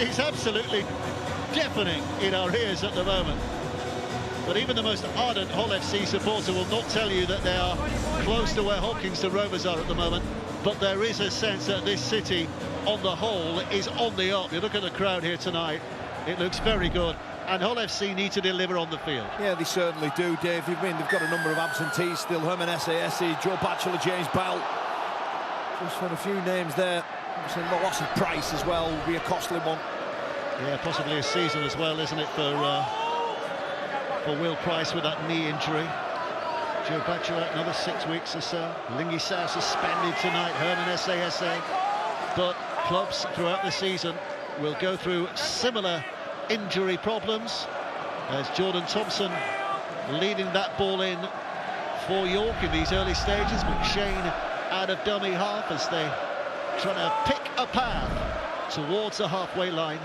is absolutely deafening in our ears at the moment. But even the most ardent Hull FC supporter will not tell you that they are close to where Hawkington Rovers are at the moment. But there is a sense that this city, on the whole, is on the up. You look at the crowd here tonight, it looks very good. And Hull FC need to deliver on the field. Yeah, they certainly do, Dave. I mean, they've got a number of absentees still. Herman Essay, Joe Batchelor, James Bell. Just for a few names there. The loss of Price as well will be a costly one. Yeah, possibly a season as well, isn't it, for Will Price with that knee injury. Joe Batchelor, another 6 weeks or so. Lingy Sao suspended tonight. Herman Essay. But clubs throughout the season will go through similar injury problems, as Jordan Thompson leading that ball in for York in these early stages. McShane out of dummy half as they try to pick a path towards the halfway line.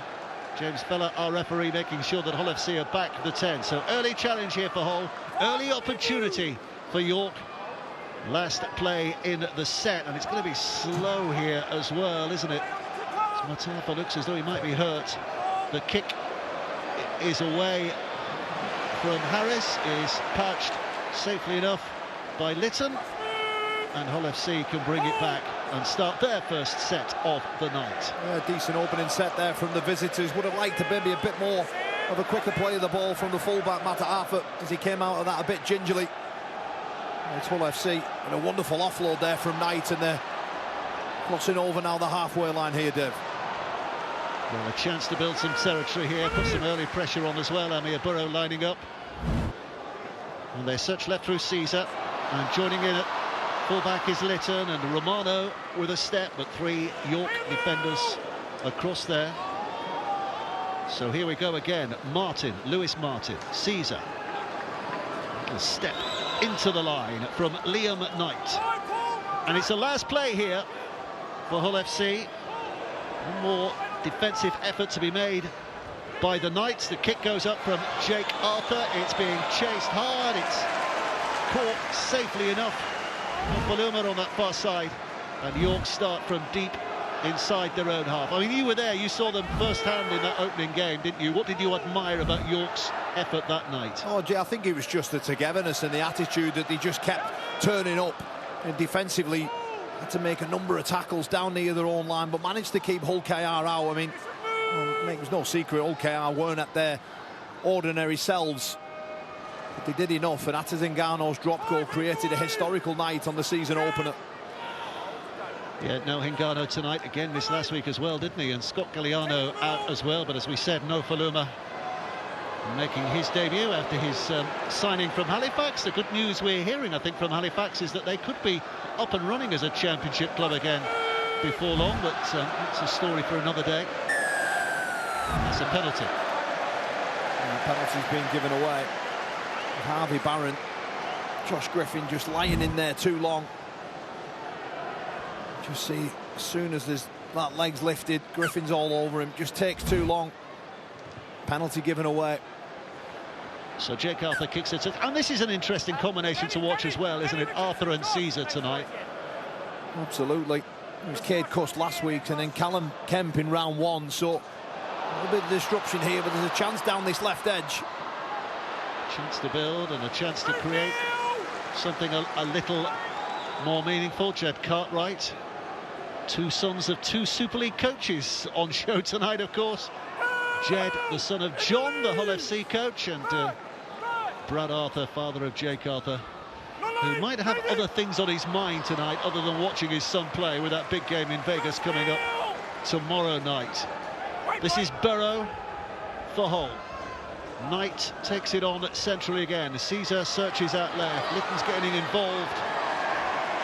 James Feller, our referee, making sure that Hull FC are back the 10. So early challenge here for Hull, early opportunity for York. Last play in the set, and it's going to be slow here as well, isn't it? So Matafa looks as though he might be hurt. The kick is away from Harris, is patched safely enough by Litton, and Hull FC can bring it back and start their first set of the night. Yeah, decent opening set there from the visitors. Would have liked to maybe a bit more of a quicker play of the ball from the fullback Matafa, as he came out of that a bit gingerly. It's Hull FC, and a wonderful offload there from Knight, and they're crossing over now the halfway line here, Dave. Well, a chance to build some territory here, put some early pressure on as well. Amir Burrow lining up. And they search left through Caesar, and joining in at fullback is Litton, and Romano with a step, but 3 York defenders across there. So here we go again. Lewis Martin, Caesar. A step into the line from Liam Knight. And it's the last play here for Hull FC. One more defensive effort to be made by the Knights. The kick goes up from Jake Arthur. It's being chased hard. It's caught safely enough for Faluma on that far side. And York start from deep inside their own half. I mean, you were there. You saw them firsthand in that opening game, didn't you? What did you admire about York's effort that night? Oh, Jay, I think it was just the togetherness and the attitude that they just kept turning up, and defensively had to make a number of tackles down near their own line, but managed to keep Hull KR out. I mean, it was no secret Hull KR weren't at their ordinary selves, but they did enough, and Atazingano's drop goal created a historical night on the season opener. Yeah, no Hingano tonight. Again, missed last week as well, didn't he? And Scott Galliano out as well, but as we said, no Faluma making his debut after his signing from Halifax. The good news we're hearing, I think, from Halifax is that they could be up and running as a championship club again before long, but it's a story for another day. It's a penalty. And the penalty's been given away. Harvey Barron, Josh Griffin just lying in there too long. Just see, as soon as there's that leg's lifted, Griffin's all over him. Just takes too long. Penalty given away. So Jake Arthur kicks it, and this is an interesting combination to watch as well, isn't it? Arthur and Caesar tonight. Absolutely. It was Cade Cust last week, and then Callum Kemp in round 1. So a little bit of disruption here, but there's a chance down this left edge. Chance to build and a chance to create something a little more meaningful. Jed Cartwright, 2 sons of 2 Super League coaches on show tonight, of course. Jed, the son of John, the Hull FC coach, and Brad Arthur, father of Jake Arthur, who might have other things on his mind tonight other than watching his son play, with that big game in Vegas coming up tomorrow night. This is Burrow for Hull. Knight takes it on centrally again. Caesar searches out left. Litton's getting involved.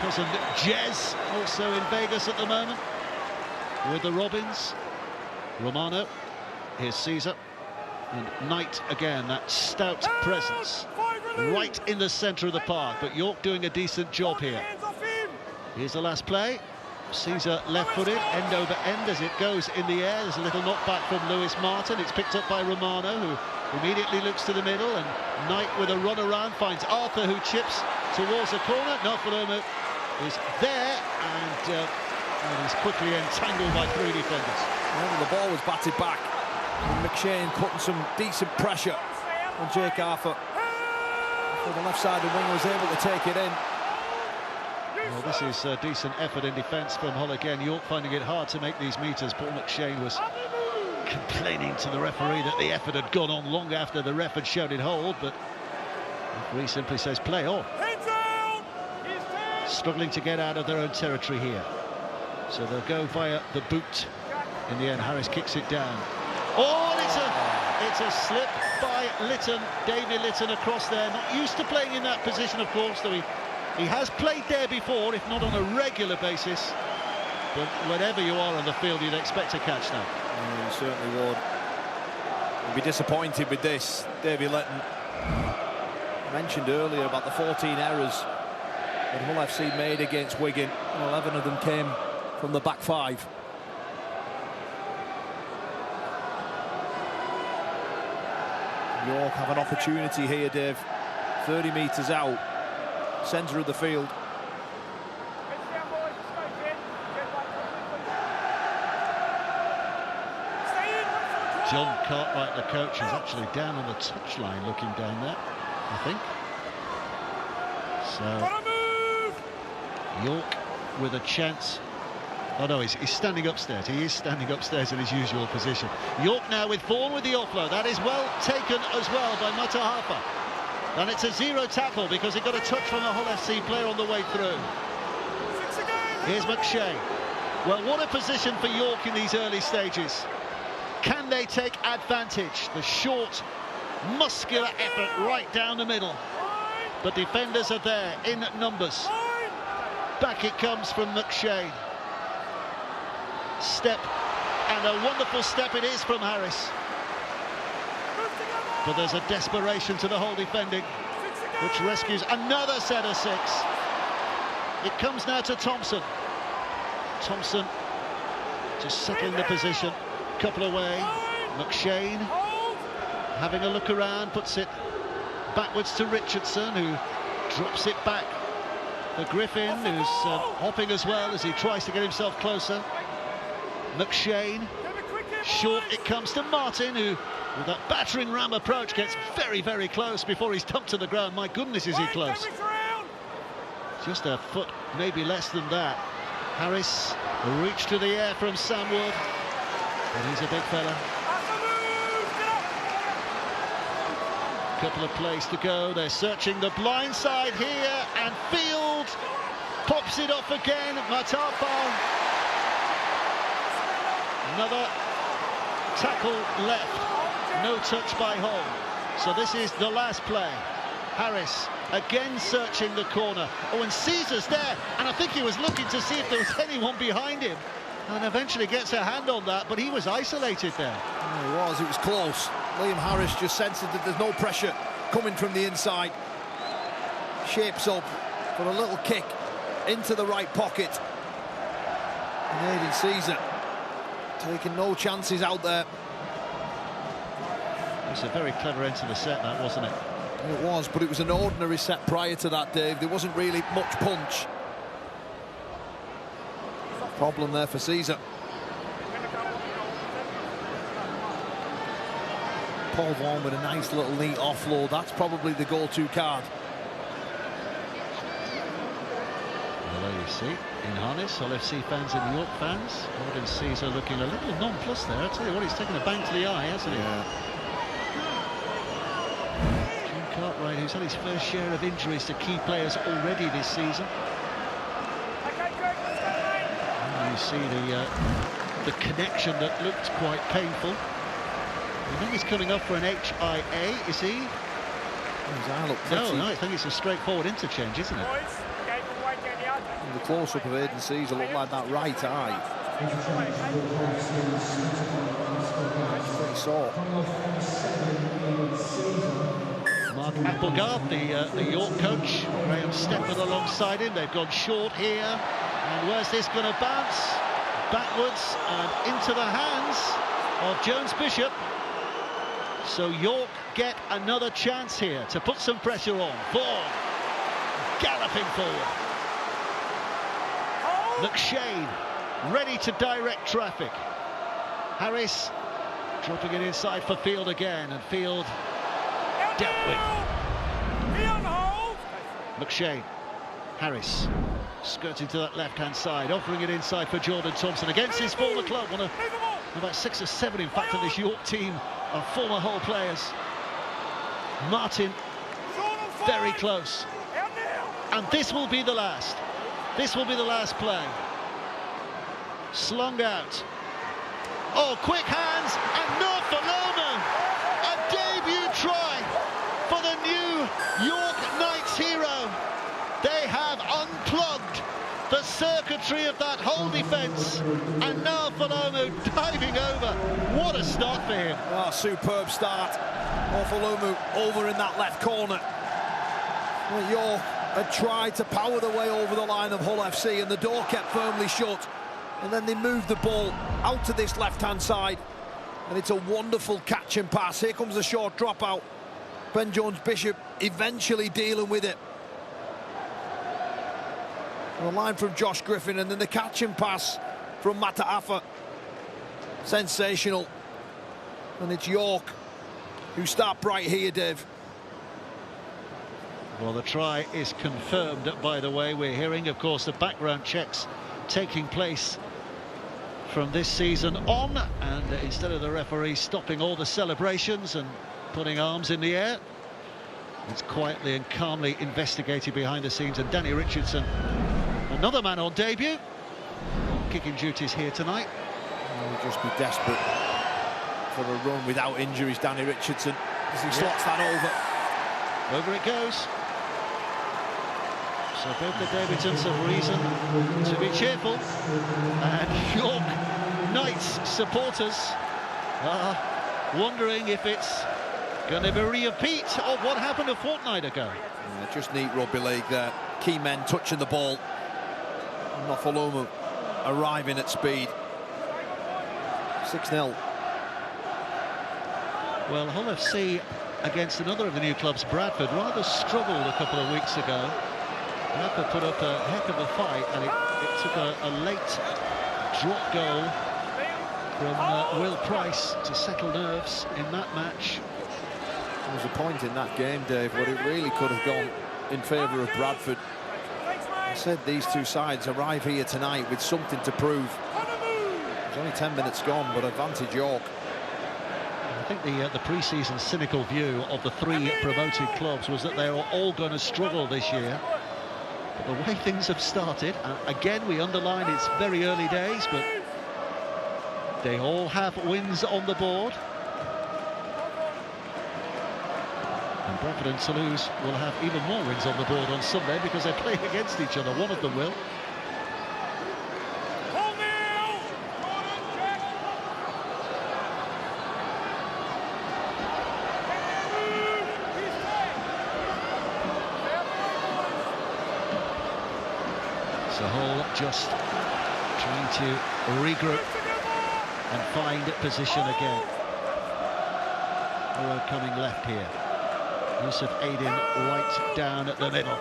Cousin Jez also in Vegas at the moment with the Robins. Romano. Here's Caesar. And Knight again, that stout presence right in the centre of the park, but York doing a decent job here. Here's the last play. Caesar left-footed, end over end as it goes in the air. There's a little knockback from Lewis Martin. It's picked up by Romano, who immediately looks to the middle, and Knight with a run around finds Arthur, who chips towards the corner. No, Faluma is there, and he's quickly entangled by 3 defenders. The ball was batted back. And McShane putting some decent pressure on Jake Arthur. The left-sided winger was able to take it in. Well, this is a decent effort in defence from Hull again. York finding it hard to make these metres. Paul McShane was complaining to the referee that the effort had gone on long after the ref had shouted hold, but the referee simply says play on. Struggling to get out of their own territory here. So they'll go via the boot. In the end, Harris kicks it down. Oh, and it's a slip by Litton, Davy Litton across there. Not used to playing in that position, of course, though he has played there before, if not on a regular basis. But whenever you are on the field, you'd expect a catch now. Yeah, you certainly would. You'd be disappointed with this. Davy Litton mentioned earlier about the 14 errors that Hull FC made against Wigan. 11 of them came from the back five. York have an opportunity here, Dave. 30 metres out, centre of the field. John Cartwright, the coach, is actually down on the touchline looking down there, I think. So York with a chance. Oh no, he's standing upstairs. He is standing upstairs in his usual position. York now with Vaughan with the offload. That is well taken as well by Matahafa. And it's a zero tackle because he got a touch from a Hull FC player on the way through. Here's McShane. Well, what a position for York in these early stages. Can they take advantage? The short, muscular effort right down the middle. But defenders are there in numbers. Back it comes from McShane. Step, and a wonderful step it is from Harris. But there's a desperation to the whole defending, which rescues another set of six. It comes now to Thompson. Thompson just settling the position, couple away. McShane having a look around, puts it backwards to Richardson, who drops it back for Griffin, who's hopping as well as he tries to get himself closer. McShane, short it comes to Martin, who with that battering ram approach gets very, very close before he's dumped to the ground. My goodness, is he close. Just a foot, maybe less than that. Harris, a reach to the air from Sam Wood, but he's a big fella. Couple of plays to go. They're searching the blind side here, and Field pops it off again. Matahafa. Another tackle left, no touch by Hull. So this is the last play. Harris again searching the corner. Oh, and Caesar's there, and I think he was looking to see if there was anyone behind him, and eventually gets a hand on that, but he was isolated there. Oh, it was close. Liam Harris just sensed that there's no pressure coming from the inside. Shapes up for a little kick into the right pocket. And Aidan Caesar taking no chances out there. It was a very clever end to the set, that, wasn't it? It was, but it was an ordinary set prior to that, Dave. There wasn't really much punch. Problem there for Caesar. Paul Vaughan with a nice little neat offload. That's probably the go-to card. Well, there you see, in harness, Hull FC fans and York fans. Gordon Caesar looking a little nonplussed there. I'll tell you what, he's taken a bang to the eye, hasn't he? Yeah. John Cartwright, who's had his fair share of injuries to key players already this season. And you see the connection that looked quite painful. I think he's coming up for an HIA, is he? No, I think it's a straightforward interchange, isn't it? The close-up of Aidan Caesar looked like that right eye. Pretty sore. Mark Applegard, the York coach, Graham Stepford alongside him. They've gone short here, and where's this going to bounce? Backwards and into the hands of Jones Bishop. So York get another chance here to put some pressure on. Vaughan galloping forward. McShane ready to direct traffic. Harris dropping it inside for Field again, and Field dealt with. McShane. Harris skirting to that left-hand side, offering it inside for Jordan Thompson against his former club. One of about 6 or 7, in fact, of this York team are former Hull players. Martin very close, and this will be the last. This will be the last play. Slung out. Oh, quick hands, and North Alona, a debut try for the new York Knights hero. They have unplugged the circuitry of that Hull defence, and now Falomu diving over. What a start for him. Oh, superb start. Falomu over in that left corner. Well, York had tried to power their way over the line of Hull FC, and the door kept firmly shut. And then they moved the ball out to this left-hand side, and it's a wonderful catch and pass. Here comes the short dropout. Ben Jones-Bishop eventually dealing with it. And a line from Josh Griffin, and then the catch and pass from Mataafa. Sensational. And it's York who start bright here, Dave. Well, the try is confirmed, by the way. We're hearing, of course, the background checks taking place from this season on, and instead of the referee stopping all the celebrations and putting arms in the air, it's quietly and calmly investigated behind the scenes. And Danny Richardson, another man on debut, kicking duties here tonight. He'll just be desperate for a run without injuries, Danny Richardson, as he slots that over. Over it goes. So both the debutants have reason to be cheerful, and York Knights supporters are wondering if it's going to be a repeat of what happened a fortnight ago. Yeah, just neat rugby league there. Key men touching the ball. Nofalomu arriving at speed. 6-0. Well, Hull FC against another of the new clubs, Bradford, rather struggled a couple of weeks ago. Bradford put up a heck of a fight, and it took a late drop goal from Will Price to settle nerves in that match. There was a point in that game, Dave, where it really could have gone in favour of Bradford. I said these two sides arrive here tonight with something to prove. There's only 10 minutes gone, but advantage York. I think the pre-season cynical view of the 3 promoted clubs was that they were all going to struggle this year. But the way things have started, and again we underline it's very early days, but they all have wins on the board. And Bradford and Toulouse will have even more wins on the board on Sunday because they're playing against each other. One of them will. So Hull just trying to regroup and find position again. Forward coming left here. Yusuf Aidin right down at the middle.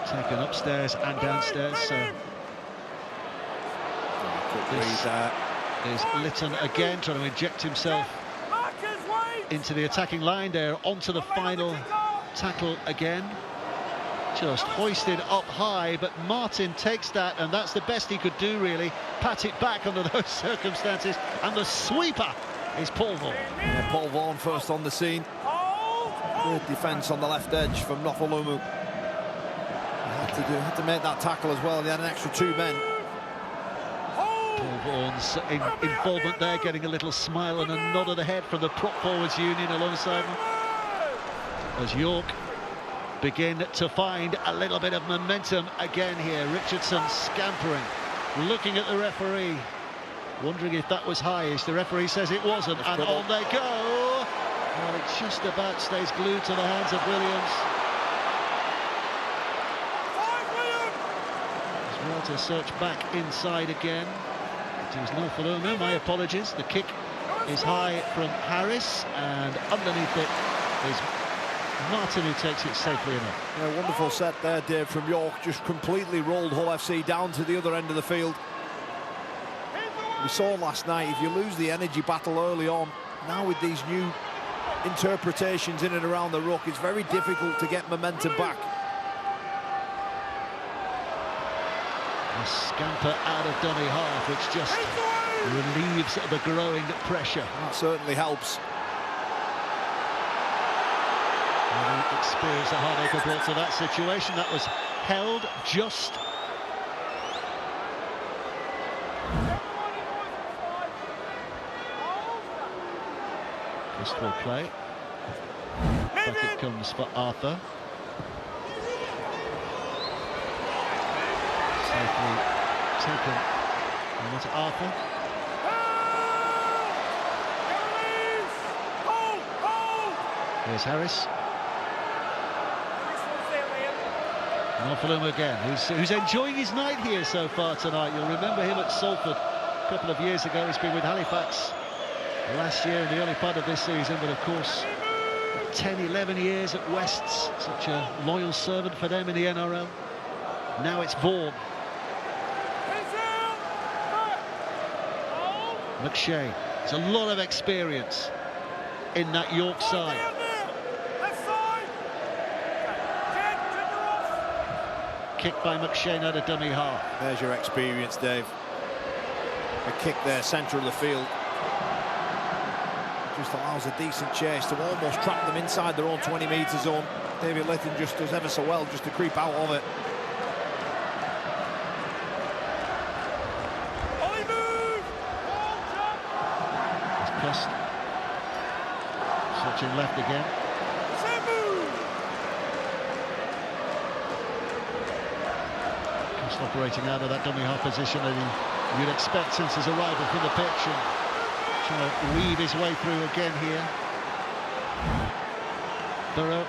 Taken upstairs and downstairs. So is Litton again trying to inject himself into the attacking line there, onto the final tackle again. Just hoisted up high, but Martin takes that, and that's the best he could do, really. Pat it back under those circumstances, and the sweeper is Paul Vaughan. Yeah, Paul Vaughan first on the scene. Good defence on the left edge from Nofalomu. Had to make that tackle as well. He had an extra 2 men. Paul Vaughan's involvement there, getting a little smile and a nod of the head from the prop forwards union alongside him, as York begin to find a little bit of momentum again here. Richardson scampering, looking at the referee, wondering if that was highish. The referee says it wasn't, and on they go. Well, it just about stays glued to the hands of Williams. As well to search back inside again. It is Nofalomu, my apologies. The kick is high from Harris, and underneath it is Martin, who takes it safely enough. Yeah, wonderful set there, Dave, from York. Just completely rolled Hull FC down to the other end of the field. We saw last night, if you lose the energy battle early on, now with these new interpretations in and around the ruck, it's very difficult to get momentum back. A scamper out of dummy half, which just relieves the growing pressure. That certainly helps. The experience that Hardacre brought to that situation, that was held just. Crystal play. Back it comes for Arthur. Safely taken. And that's Arthur. Here's Harris. Knopfler again, who's enjoying his night here so far tonight. You'll remember him at Salford a couple of years ago. He's been with Halifax last year in the early part of this season, but of course 10-11 years at Wests, such a loyal servant for them in the NRL. Now it's Vaughan. McShane. There's a lot of experience in that York side. Kick by McShane out of dummy half. There's your experience, Dave. A kick there, centre of the field. Just allows a decent chase to almost trap them inside their own 20-metre zone. David Lytton just does ever so well just to creep out of it. It's Cust. Switching left again. Operating out of that dummy half position that you'd expect since his arrival from the pitch, and trying to weave his way through again here. Burrow.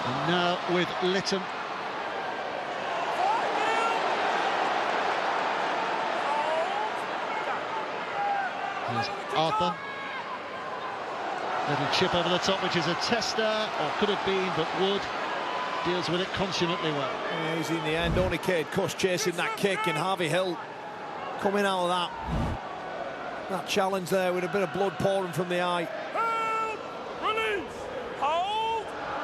And now with Lytton. Here's Arthur. Little chip over the top, which is a tester, or could have been, but Wood deals with it consummately well. Yeah, easy in the end. Only Cade Cuss chasing that kick, and Harvey Hill coming out of that challenge there with a bit of blood pouring from the eye.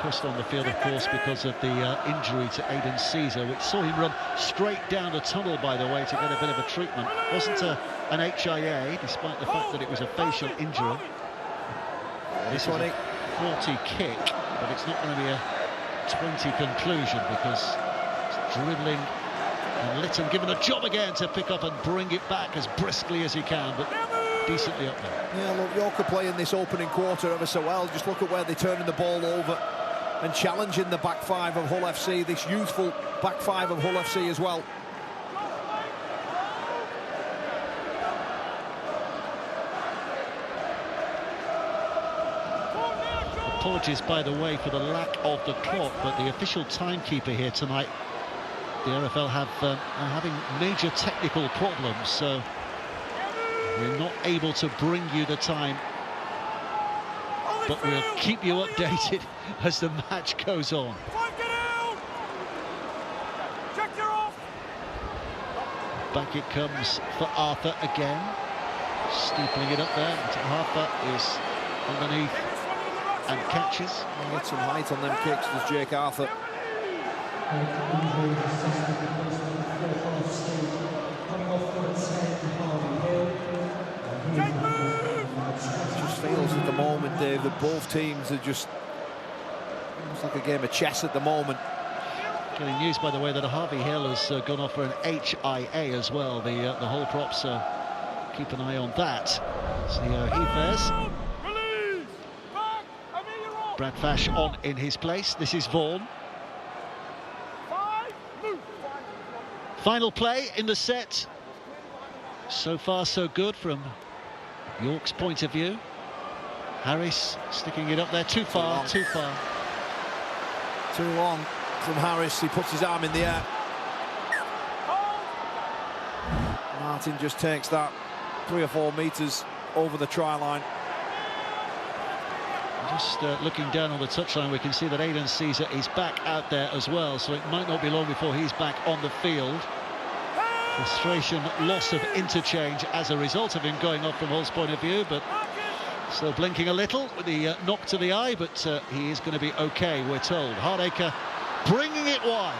Cuss on the field, of course, because of the injury to Aidan Caesar, which saw him run straight down the tunnel, by the way, to get a bit of a treatment. Wasn't an HIA, despite the fact that it was a facial injury. This is a 40 kick, but it's not going to be a 20 conclusion, because it's dribbling, and Lytton given a job again to pick up and bring it back as briskly as he can, but decently up there. Yeah, look, York are playing this opening quarter ever so well. Just look at where they're turning the ball over and challenging the back five of Hull FC, this youthful back five of Hull FC as well. Apologies, by the way, for the lack of the clock, but the official timekeeper here tonight, the RFL are having major technical problems, so we're not able to bring you the time, but we'll keep you updated as the match goes on. Back it comes for Arthur again, steepling it up there. Arthur is underneath and catches. He'll get some height on them kicks, does Jake Arthur. It just feels at the moment, Dave, that both teams are just almost like a game of chess at the moment. Getting news, by the way, that Harvey Hill has gone off for an HIA as well. The Hull props, keep an eye on that. See how he fares. Brad Fash on in his place. This is Vaughan. Final play in the set. So far, so good from York's point of view. Harris sticking it up there. Too far, too far. Too long from Harris. He puts his arm in the air. Martin just takes that 3 or 4 metres over the try line. Just looking down on the touchline, we can see that Aidan Caesar is back out there as well, so it might not be long before he's back on the field. Frustration, loss of interchange as a result of him going off from Hull's point of view, but still blinking a little with the knock to the eye, but he is going to be okay, we're told. Hardacre bringing it wide.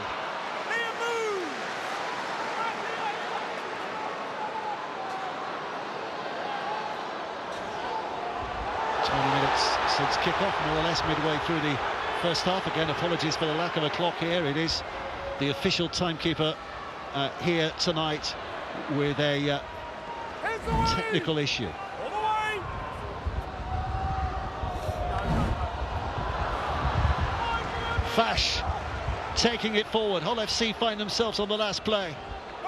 20 minutes since kick-off, more or less midway through the first half. Again, apologies for the lack of a clock here. It is the official timekeeper here tonight with a technical issue. Fash taking it forward. Hull FC find themselves on the last play.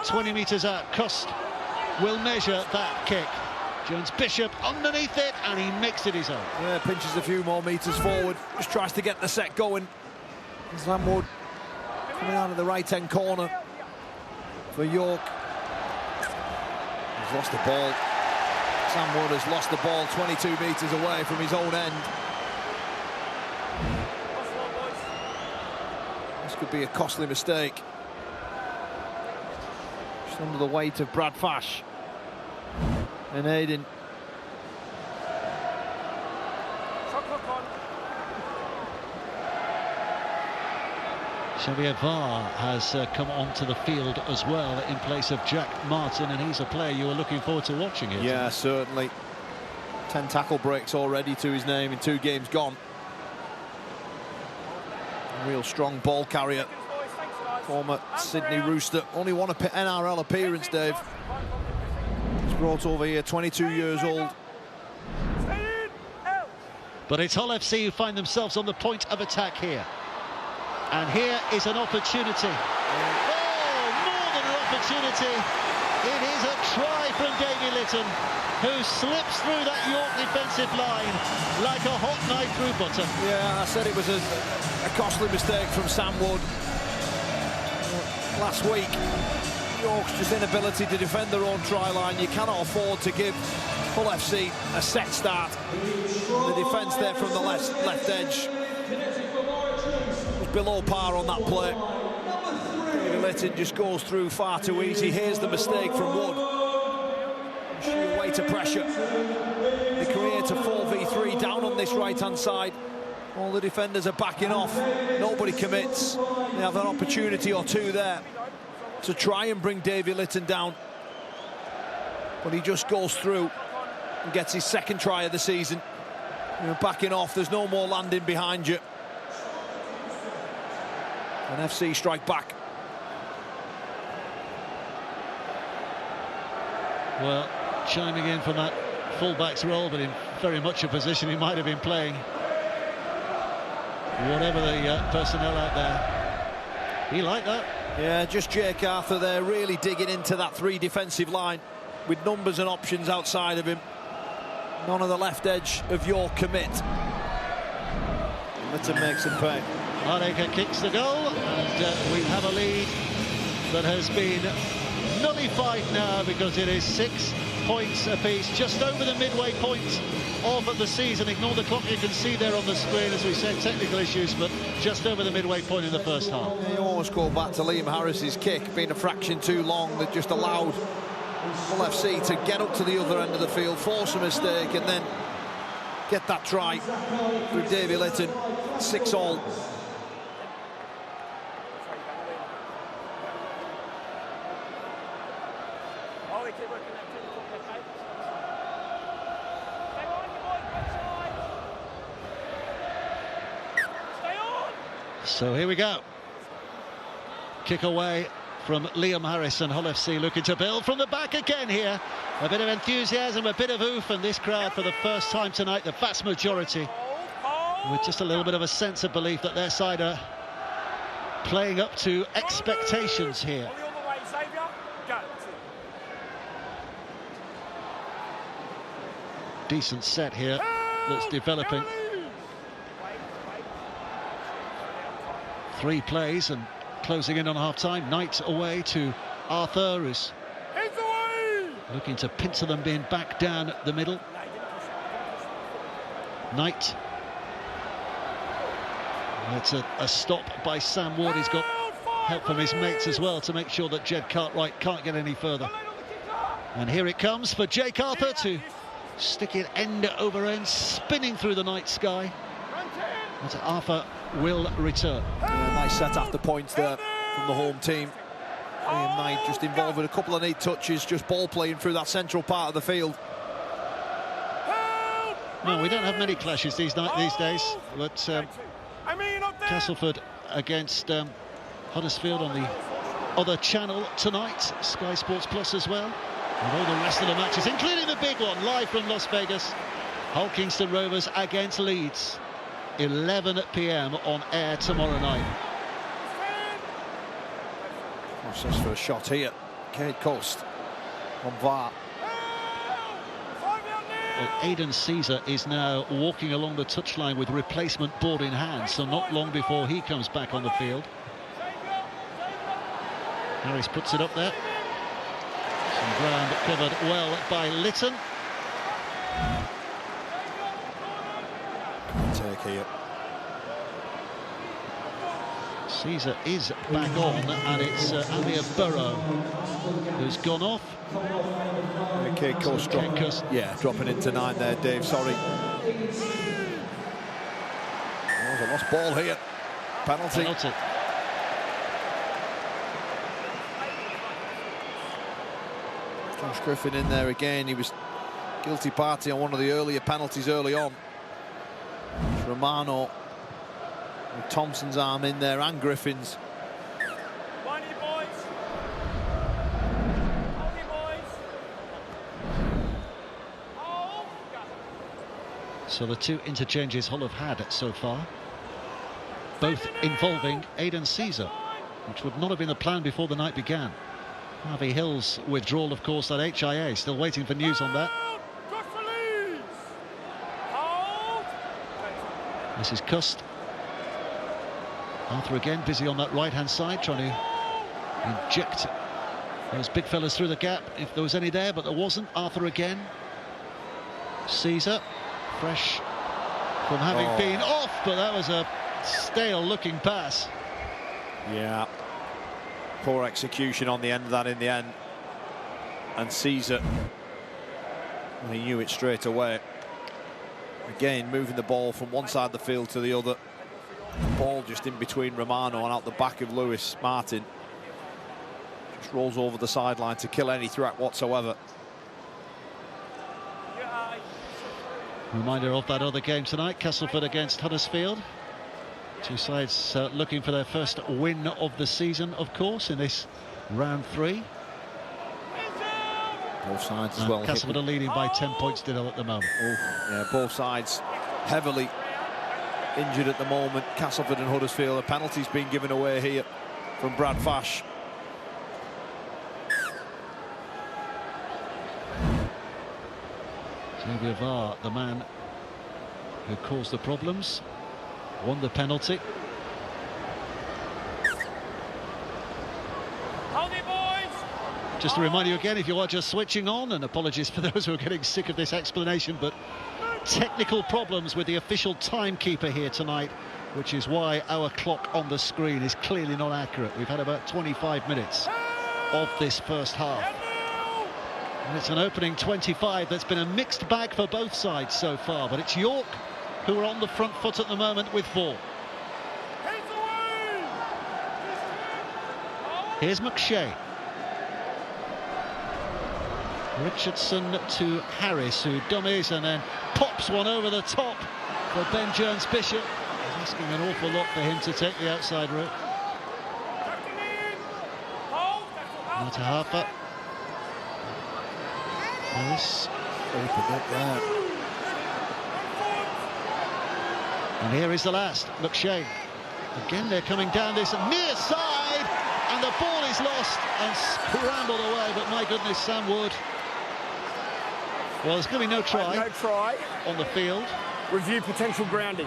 20 metres out. Cost will measure that kick. Jones Bishop underneath it, and he makes it his own. Yeah, pinches a few more metres forward. Just tries to get the set going. Sam Wood coming out of the right-hand corner for York. He's lost the ball. Sam Wood has lost the ball 22 metres away from his own end. This could be a costly mistake. Just under the weight of Brad Fash and Aiden. Xavier Varr has come onto the field as well in place of Jack Martin, and he's a player you are looking forward to watching it. Yeah, certainly. 10 tackle breaks already to his name in 2 games gone. A real strong ball carrier. Former Sydney Rooster. Only won an NRL appearance, Dave. He's brought over here, 22 years old. But it's Hull FC who find themselves on the point of attack here. And here is an opportunity. Oh, more than an opportunity. It is a try from Davy Litton, who slips through that York defensive line like a hot knife through butter. Yeah, I said it was a costly mistake from Sam Wood. Last week, York's just inability to defend their own try line. You cannot afford to give Hull FC a set start. The defence there from the left edge was below par on that play. Davy Litton just goes through far too easy. Here's the mistake from Wood. Sheer weight of pressure. They create a 4v3 down on this right-hand side. All the defenders are backing off. Nobody commits. They have an opportunity or two there to try and bring Davy Litton down. But he just goes through and gets his second try of the season. You're backing off. There's no more landing behind you. And FC strike back. Well, chiming in from that full-back's role, but in very much a position he might have been playing. Whatever the personnel out there. He liked that. Yeah, just Jake Arthur there, really digging into that 3 defensive line with numbers and options outside of him. None of the left edge of York commit. Litton makes him pay. Hardacre kicks the goal, and we have a lead that has been nullified now because it is 6 points apiece, just over the midway point of the season. Ignore the clock you can see there on the screen, as we said, technical issues, but just over the midway point in the first half. You always go back to Liam Harris's kick being a fraction too long, that just allowed Hull FC to get up to the other end of the field, force a mistake, and then get that try through Davy Litton. 6-all. So here we go. Kick away from Liam Harris, and Hull FC looking to build from the back again here. A bit of enthusiasm, a bit of oof, and this crowd for the first time tonight, the vast majority, with just a little bit of a sense of belief that their side are playing up to expectations here. Decent set here that's developing. 3 plays and closing in on half-time. Knight away to Arthur, who's looking to pincer them being back down the middle. Knight. That's a stop by Sam Ward. He's got help from his mates as well to make sure that Jed Cartwright can't get any further. And here it comes for Jake Arthur to stick it end over end, spinning through the night sky. But Arthur will return. Nice set after points there from the home team. Liam Knight just involved with a couple of neat touches, just ball playing through that central part of the field. No, we don't have many clashes these days, but Castleford against Huddersfield on the other channel tonight, Sky Sports Plus as well, and all the rest of the matches, including the big one, live from Las Vegas. Hull Kingston Rovers against Leeds, 11 p.m. on air tomorrow night. Process for a shot here. Cade Coast on VAR. Well, Aidan Caesar is now walking along the touchline with replacement board in hand, so not long before he comes back on the field. Harris puts it up there. Some ground covered well by Litton. Take here. Caesar is back on, and it's Amir Burrow who's gone off. Cade Coast dropping into 9 there, Dave. Sorry. There's a lost ball here. Penalty. Josh Griffin in there again. He was guilty party on one of the earlier penalties early on. It's Romano with Thompson's arm in there and Griffin's. So the two interchanges Hull have had so far, both involving Aidan Caesar, which would not have been the plan before the night began. Harvey Hill's withdrawal, of course, that HIA, still waiting for news on that. This is Cust. Arthur again busy on that right-hand side, trying to inject those big fellas through the gap, if there was any there, but there wasn't. Arthur again. Caesar, fresh from having been off, but that was a stale-looking pass. Yeah. Poor execution on the end of that in the end. And Caesar, he knew it straight away. Again, moving the ball from one side of the field to the other. Ball just in between Romano and out the back of Lewis Martin. Just rolls over the sideline to kill any threat whatsoever. Reminder of that other game tonight, Castleford against Huddersfield. Two sides looking for their first win of the season, of course, in this round 3. Both sides as well. Castleford are leading by 10 points to 0 at the moment. Yeah, both sides heavily injured at the moment. Castleford and Huddersfield. A penalty's been given away here from Brad Fash. Xavier VAR, the man who caused the problems, won the penalty. Just to remind you again, if you are just switching on, and apologies for those who are getting sick of this explanation, but technical problems with the official timekeeper here tonight, which is why our clock on the screen is clearly not accurate. We've had about 25 minutes of this first half. And it's an opening 25 that's been a mixed bag for both sides so far, but it's York who are on the front foot at the moment with 4. Here's McShay. Richardson to Harris, who dummies and then pops one over the top for Ben Jones-Bishop. He's asking an awful lot for him to take the outside route. Now to Harper. Harris. Opened up there. And here is the last, McShay. Again, they're coming down this near side, and the ball is lost and scrambled away, but my goodness, Sam Wood. Well, there's going to be no try on the field. Review potential grounding.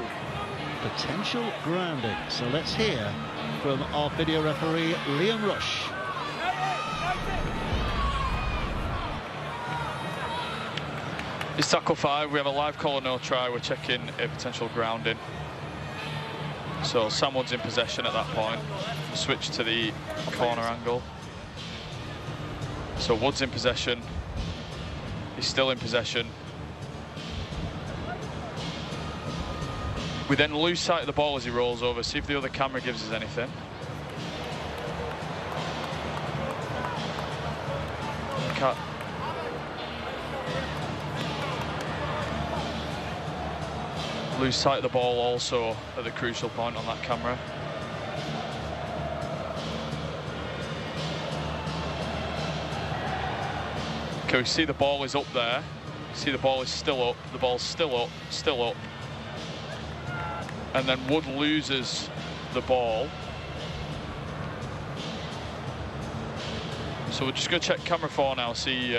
Potential grounding. So let's hear from our video referee, Liam Rush. It's tackle 5. We have a live call or no try. We're checking a potential grounding. So Sam Wood's in possession at that point. Switch to the corner angle. So Wood's in possession. He's still in possession. We then lose sight of the ball as he rolls over. See if the other camera gives us anything. Cut. Lose sight of the ball also at the crucial point on that camera. Okay, we see the ball is up there. See the ball is still up. The ball's still up, still up. And then Wood loses the ball. So we're just going to check camera 4 now, see,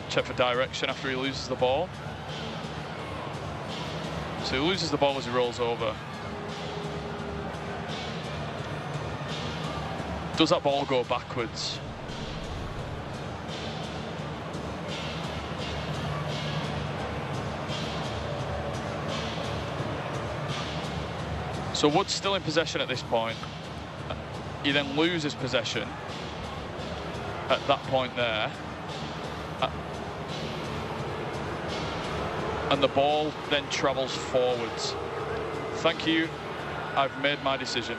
check for direction after he loses the ball. So he loses the ball as he rolls over. Does that ball go backwards? So Wood's still in possession at this point. He then loses possession at that point there. And the ball then travels forwards. Thank you, I've made my decision.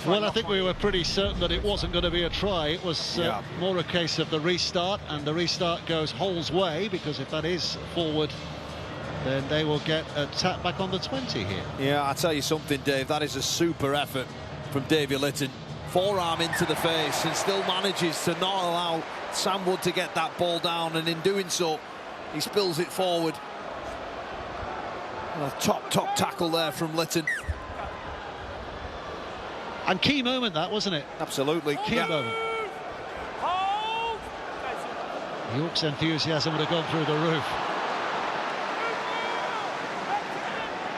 Well, I think we were pretty certain that it wasn't going to be a try. It was more a case of the restart, and the restart goes Hull's way, because if that is forward, then they will get a tap back on the 20 here. Yeah, I'll tell you something, Dave, that is a super effort from Davy Litton. Forearm into the face and still manages to not allow Sam Wood to get that ball down, and in doing so, he spills it forward. And a top tackle there from Litton. And key moment that, wasn't it? Absolutely. Key moment. York's enthusiasm would have gone through the roof.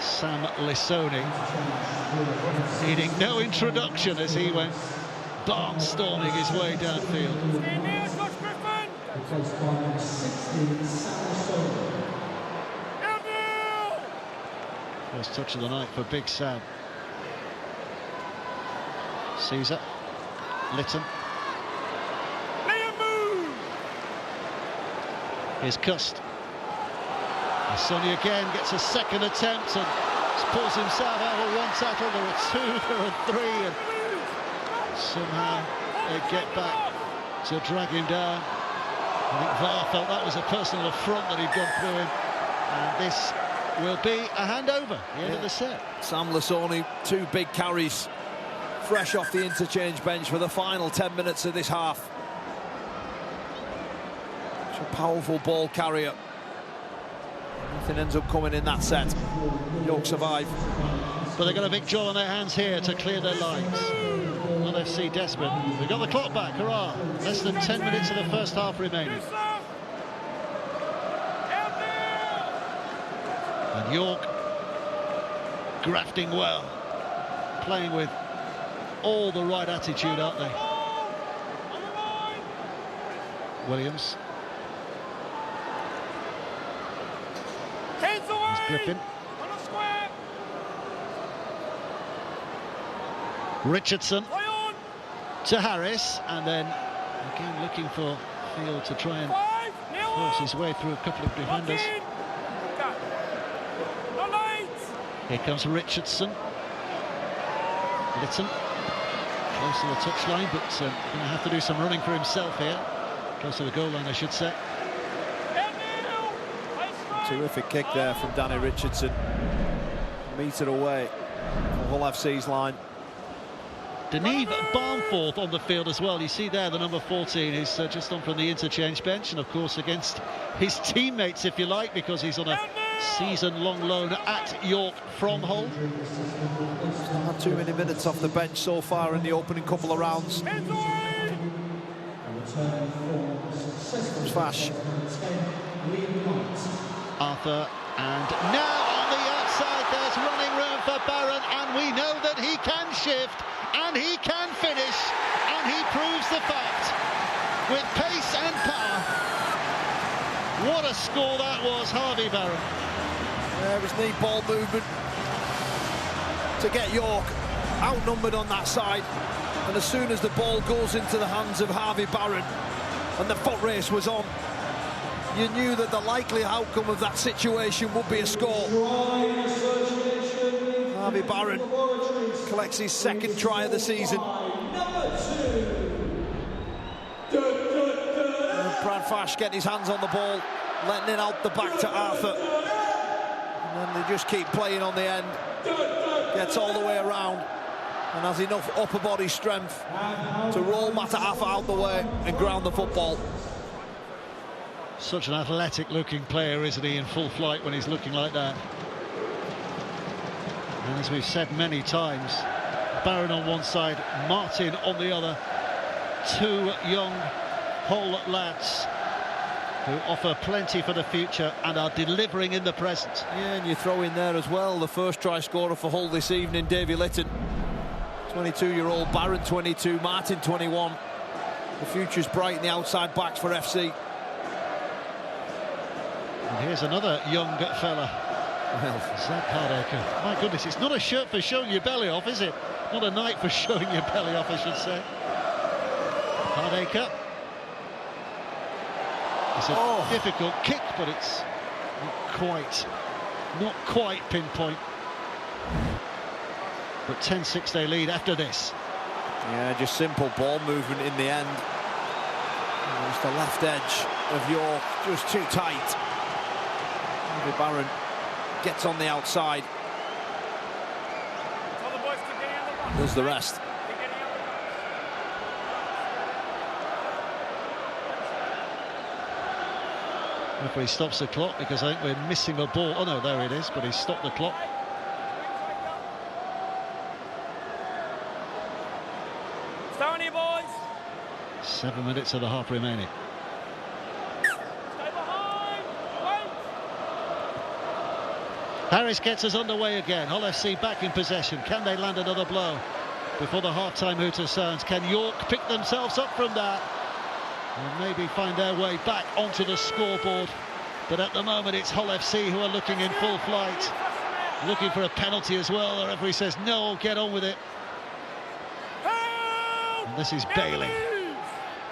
Sam Lissoni needing no introduction as he went barnstorming his way downfield. First touch of the night for Big Sam. Caesar, Litton. Here's Cust. Sonny again gets a second attempt and pulls himself out of one tackle. There are two, there are three, and somehow they get back to drag him down. I think VAR felt that was a personal affront that he'd gone through him, and this will be a handover at the end of the set. Sam Lissoni, 2 big carries, fresh off the interchange bench for the final 10 minutes of this half. Such a powerful ball carrier. Nothing ends up coming in that set. York survive. But they've got a big job on their hands here to clear their lines. Will FC desperate. We've got the clock back, hurrah. Less than 10 minutes of the first half remaining. And York grafting well. Playing with all the right attitude, aren't they? Williams. Griffin. Richardson to Harris, and then again looking for Field to try and force his way through a couple of defenders. Here comes Richardson. Litton close to the touchline, but going to have to do some running for himself here. Close to the goal line, I should say. Terrific kick there from Danny Richardson. A metre away from Hull FC's line. Deneve Barnforth on the field as well. You see there the number 14 is just on from the interchange bench, and of course against his teammates, if you like, because he's on a season-long loan at York from Hull. He's not had too many minutes off the bench so far in the opening couple of rounds. Comes Fash. Arthur, and now on the outside there's running room for Barron, and we know that he can shift and he can finish, and he proves the fact with pace and power. What a score that was, Harvey Barron. There was knee ball movement to get York outnumbered on that side, and as soon as the ball goes into the hands of Harvey Barron and the foot race was on, you knew that the likely outcome of that situation would be a score. Harvey Barron collects his second try of the season. And Brad Fash getting his hands on the ball, letting it out the back to Arthur. And then they just keep playing on the end. Gets all the way around and has enough upper body strength to roll Mataafa out the way and ground the football. Such an athletic looking player, isn't he, in full flight when he's looking like that. And as we've said many times, Barron on one side, Martin on the other. Two young Hull lads who offer plenty for the future and are delivering in the present. Yeah, and you throw in there as well the first try scorer for Hull this evening, Davy Litton. 22-year-old Barron, 22, Martin, 21. The future's bright in the outside backs for FC. And here's another young fella. Well, Zach Hardacre. My goodness, it's not a shirt for showing your belly off, is it? Not a night for showing your belly off, I should say. Hardacre. It's a difficult kick, but it's not quite pinpoint. But 10-6 they lead after this. Yeah, just simple ball movement in the end. It's the left edge of York, just too tight. Harvey Barron gets on the outside. Does the rest. Referee stops the clock because I think we're missing a ball. Oh no, there it is, but he's stopped the clock. Stay on here, boys. 7 minutes of the half remaining. Stay behind. Wait. Harris gets us underway again. Hull FC back in possession. Can they land another blow before the half-time hooter sounds? Can York pick themselves up from that and maybe find their way back onto the scoreboard? But at the moment it's Hull FC who are looking in full flight, looking for a penalty as well. The referee says no, get on with it. And this is Bailey,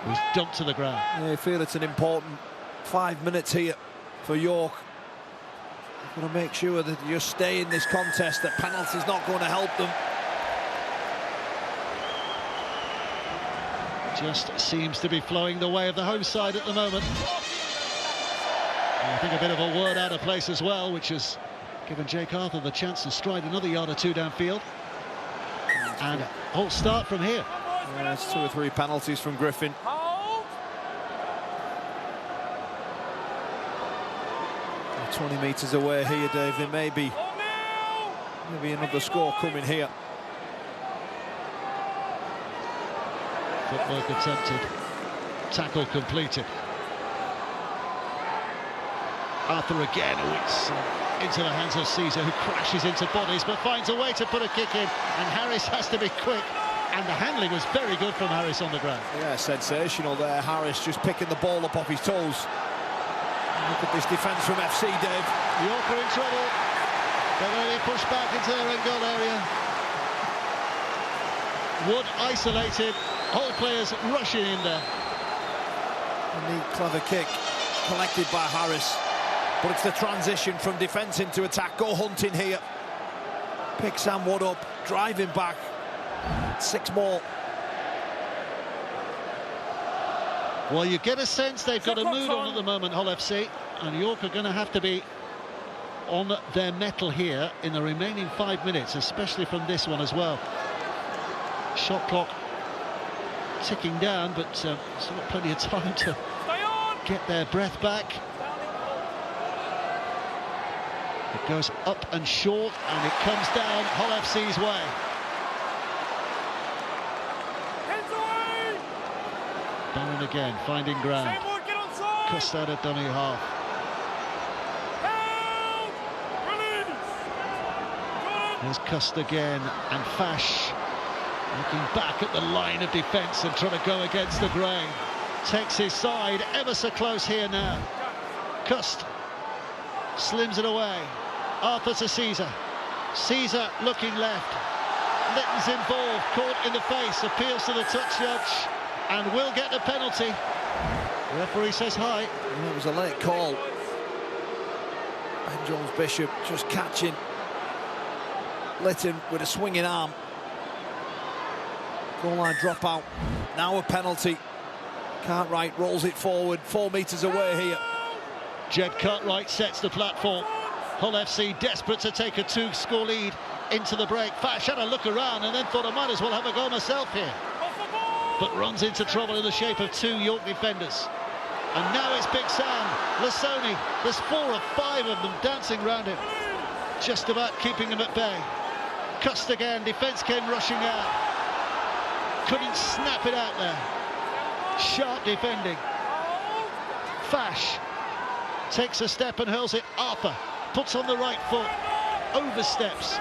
who's dumped to the ground. Yeah, I feel it's an important 5 minutes here for York. You've got to make sure that you stay in this contest, that penalty's not going to help them. Just seems to be flowing the way of the home side at the moment. And I think a bit of a word out of place as well, which has given Jake Arthur the chance to stride another yard or two downfield. And Hull start from here. Yeah, it's 2 or 3 penalties from Griffin. 20 metres away here, Dave. There may be another score coming here. Footwork attempted, tackle completed. Arthur again, it's into the hands of Caesar, who crashes into bodies but finds a way to put a kick in, and Harris has to be quick, and the handling was very good from Harris on the ground. Yeah, sensational there. Harris just picking the ball up off his toes. Look at this defence from FC, Dave. York are in trouble. They're going to be pushed back into their own goal area. Wood isolated. Hull players rushing in there. A neat, clever kick collected by Harris. But it's the transition from defence into attack. Go hunting here. Pick Sam Wood up, driving back. 6 more. Well, you get a sense they've got a mood on at the moment, Hull FC, and York are going to have to be on their mettle here in the remaining 5 minutes, especially from this one as well. Shot clock ticking down, but still got plenty of time to get their breath back. It goes up and short, and it comes down Hull FC's way. Barron again, finding ground. Cussed out a dummy half. There's Cussed again, and Fash looking back at the line of defence and trying to go against the grain. Takes his side ever so close here now. Cussed slims it away. Arthur to Caesar. Caesar looking left. Litton's involved, caught in the face, appeals to the touch judge and will get the penalty. The referee says hi. It was a late call. Ben Jones-Bishop just catching Litton with a swinging arm. Goal line dropout. Now a penalty. Cartwright rolls it forward, 4 metres away here. Jed Cartwright sets the platform. Hull FC desperate to take a 2-score lead into the break. Fash had a look around and then thought I might as well have a go myself here. But runs into trouble in the shape of 2 York defenders. And now it's Big Sam, Lasoni. There's 4 or 5 of them dancing around him, just about keeping him at bay. Cussed again, defence came rushing out. Couldn't snap it out there. Sharp defending. Fash takes a step and hurls it. Arthur puts on the right foot, oversteps.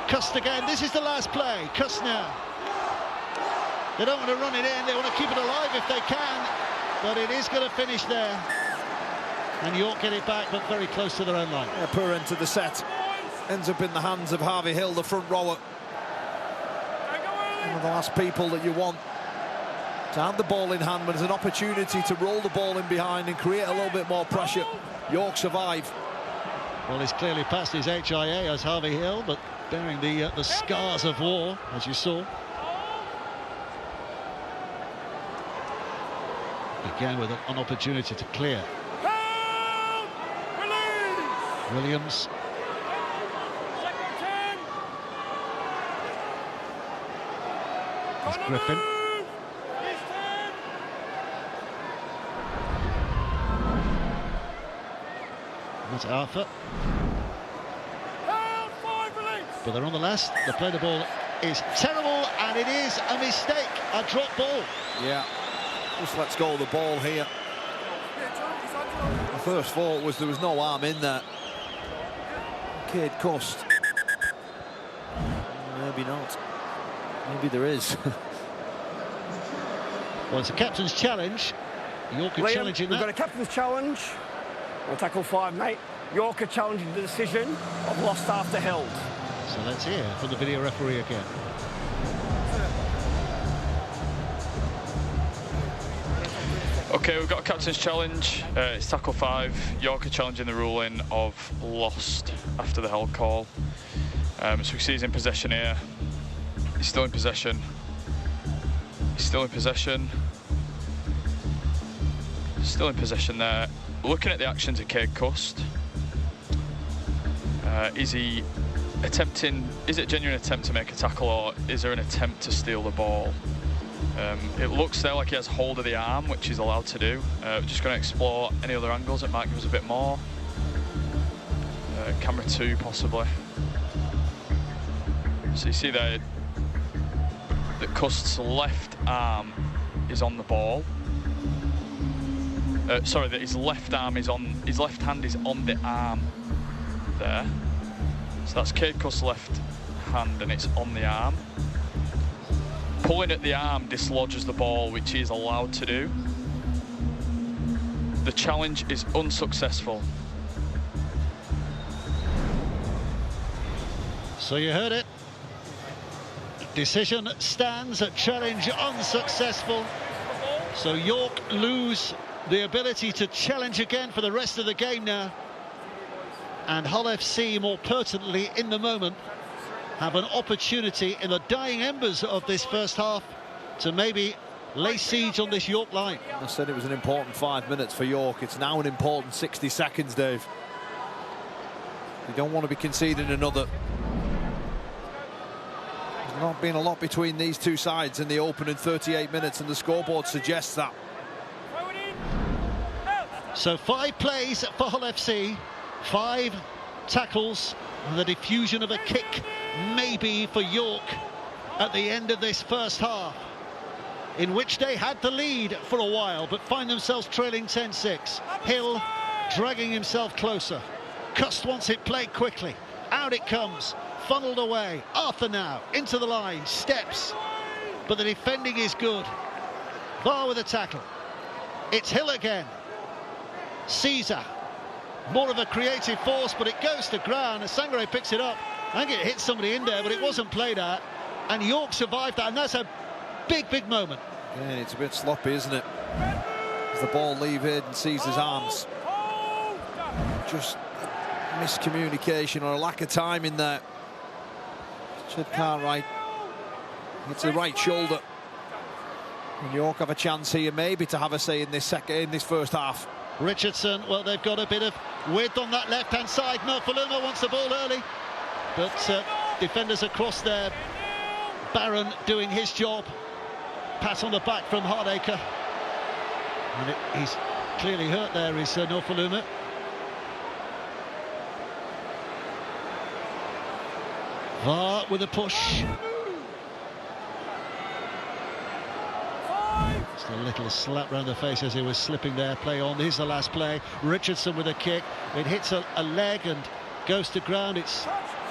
Cussed again, this is the last play. Cuss now. They don't want to run it in, they want to keep it alive if they can, but it is going to finish there. And York get it back, but very close to their own line. Yeah, poor end to the set. Ends up in the hands of Harvey Hill, the front rower. One of the last people that you want to have the ball in hand, but there's an opportunity to roll the ball in behind and create a little bit more pressure. York survive. Well, he's clearly passed his HIA as Harvey Hill, but bearing the scars of war, as you saw. Again with an opportunity to clear. Williams. It's Griffin. That's Arthur. But they're on the last. The play the ball is terrible, and it is a mistake, a drop ball. Yeah, just lets go of the ball here. The first thought was there was no arm in there. Cade Cust. Maybe not. Maybe there is. Well, it's a captain's challenge. York are challenging that. We've got a captain's challenge. We'll tackle 5, mate. York are challenging the decision of lost after held. So let's hear from the video referee again. Okay, we've got a captain's challenge. It's tackle 5. York are challenging the ruling of lost after the held call. So we see he's in possession here. He's still in possession. He's still in possession. Still in possession there. Looking at the actions of Cade Cust. Is he attempting? Is it a genuine attempt to make a tackle, or is there an attempt to steal the ball? It looks there like he has hold of the arm, which he's allowed to do. We're just going to explore any other angles that might give us a bit more. Camera 2 possibly. So you see there that Cust's left arm is on the ball. Sorry, that his left arm is on, his left hand is on the arm there. So that's Cade Cust's left hand and it's on the arm. Pulling at the arm dislodges the ball, which he is allowed to do. The challenge is unsuccessful. So you heard it. Decision stands, challenge unsuccessful. So York lose the ability to challenge again for the rest of the game now. And Hull FC, more pertinently in the moment, have an opportunity in the dying embers of this first half to maybe lay siege on this York line. I said it was an important 5 minutes for York. It's now an important 60 seconds, Dave. You don't want to be conceding another. There's not been a lot between these two sides in the opening 38 minutes, and the scoreboard suggests that. So 5 plays for Hull FC, 5 tackles, and the diffusion of a kick maybe for York at the end of this first half, in which they had the lead for a while but find themselves trailing 10-6. Hill dragging himself closer. Cust wants it played quickly. Out it comes, funneled away. Arthur now into the line, steps, but the defending is good. VAR with a tackle. It's Hill again. Caesar more of a creative force, but it goes to ground. Sangare picks it up. I think it hit somebody in there, but it wasn't played at. And York survived that, and that's a big moment. Yeah, it's a bit sloppy, isn't it? As the ball leaves Hayden Caesar's arms. Just miscommunication or a lack of timing there. Richard Cartwright hits the right shoulder. And York have a chance here, maybe, to have a say in this first half. Richardson, well, they've got a bit of width on that left-hand side. Nofaluma wants the ball early, but defenders across there. Barron doing his job. Pat on the back from Hardacre. And he's clearly hurt there, is Nofaluma. VAR with a push. Just a little slap round the face as he was slipping there. Play on. Here's the last play. Richardson with a kick. It hits a leg and goes to ground. It's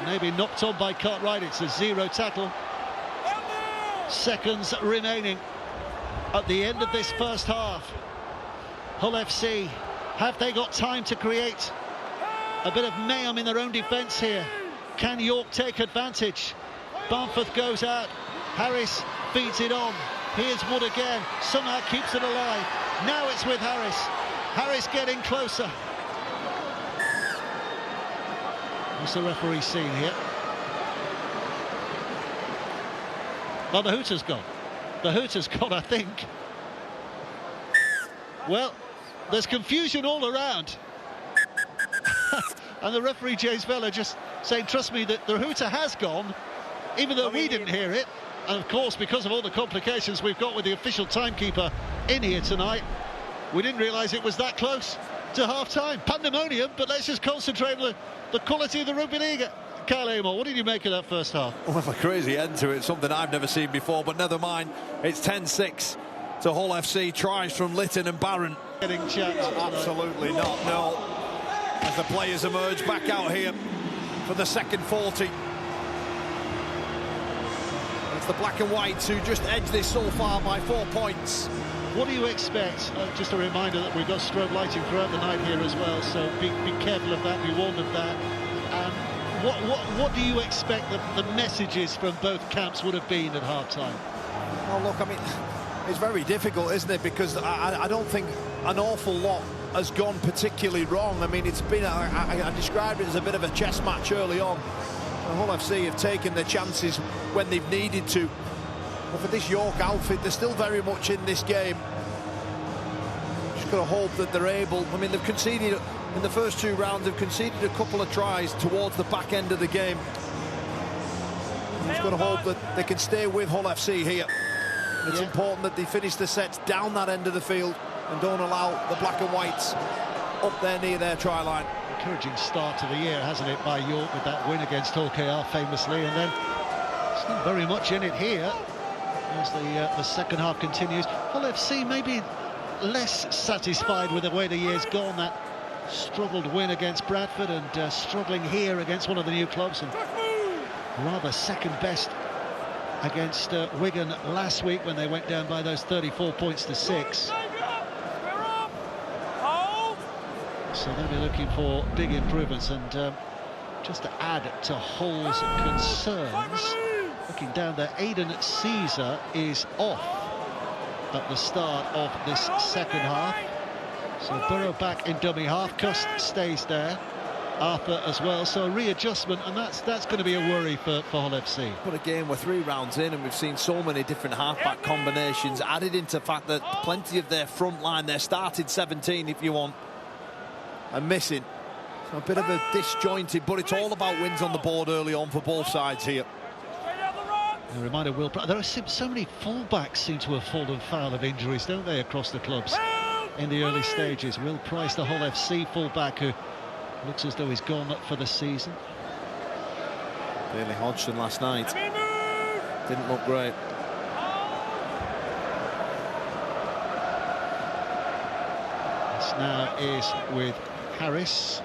maybe knocked on by Cartwright. It's a 0 tackle. Seconds remaining at the end of this first half. Hull FC, have they got time to create a bit of mayhem in their own defence here? Can York take advantage? Barnforth goes out. Harris feeds it on. Here's Wood again. Somehow keeps it alive. Now it's with Harris. Harris getting closer. What's the referee seen here? Oh, the hooter's gone. The hooter's gone, I think. Well, there's confusion all around. And the referee, James Vella, just saying, trust me, that the hooter has gone, even though we didn't hear it. And of course, because of all the complications we've got with the official timekeeper in here tonight, we didn't realise it was that close to half-time. Pandemonium, but let's just concentrate on the quality of the rugby league. Kyle Amor, what did you make of that first half? Well, a crazy end to it, something I've never seen before, but never mind. It's 10-6 to Hull FC. Tries from Litton and Barron. Getting chance. Absolutely not, no. As the players emerge back out here for the second 40. It's the black and whites who just edged this so far by 4 points. What do you expect? Just a reminder that we've got strobe lighting throughout the night here as well, so be careful of that, be warned of that. What do you expect the messages from both camps would have been at half-time? Well, look, I mean, it's very difficult, isn't it? Because I don't think an awful lot has gone particularly wrong. I mean, it's been, I described it as a bit of a chess match early on. The Hull FC have taken their chances when they've needed to. But for this York outfit, they're still very much in this game. Just got to hope that they're able. I mean, they've conceded in the first 2 rounds, they've conceded a couple of tries towards the back end of the game. Just got to hope that they can stay with Hull FC here. And it's important that they finish the sets down that end of the field and don't allow the black and whites up there near their try line. Encouraging start to the year, hasn't it, by York with that win against Hull KR famously, and then still very much in it here as the second half continues. Hull FC maybe less satisfied with the way the year's gone. That struggled win against Bradford and struggling here against one of the new clubs, and rather second best against Wigan last week when they went down by those 34 points to 6. So they'll be looking for big improvements. And just to add to Hull's concerns, looking down there, Aidan Caesar is off at the start of this second half. So Burrow back in dummy half. Cust stays there. Arthur as well. So a readjustment, and that's going to be a worry for Hull FC. But again, we're 3 rounds in and we've seen so many different halfback combinations, added into the fact that plenty of their front line, their started 17 if you want, are missing. So a bit of a disjointed, but it's all about wins on the board early on for both sides here. A reminder, Will, there are so many fullbacks seem to have fallen foul of injuries, don't they, across the clubs in the early stages. Will Price, the Hull FC fullback, who looks as though he's gone for the season. Bailey Hodgson last night didn't look great. This now is with Harris.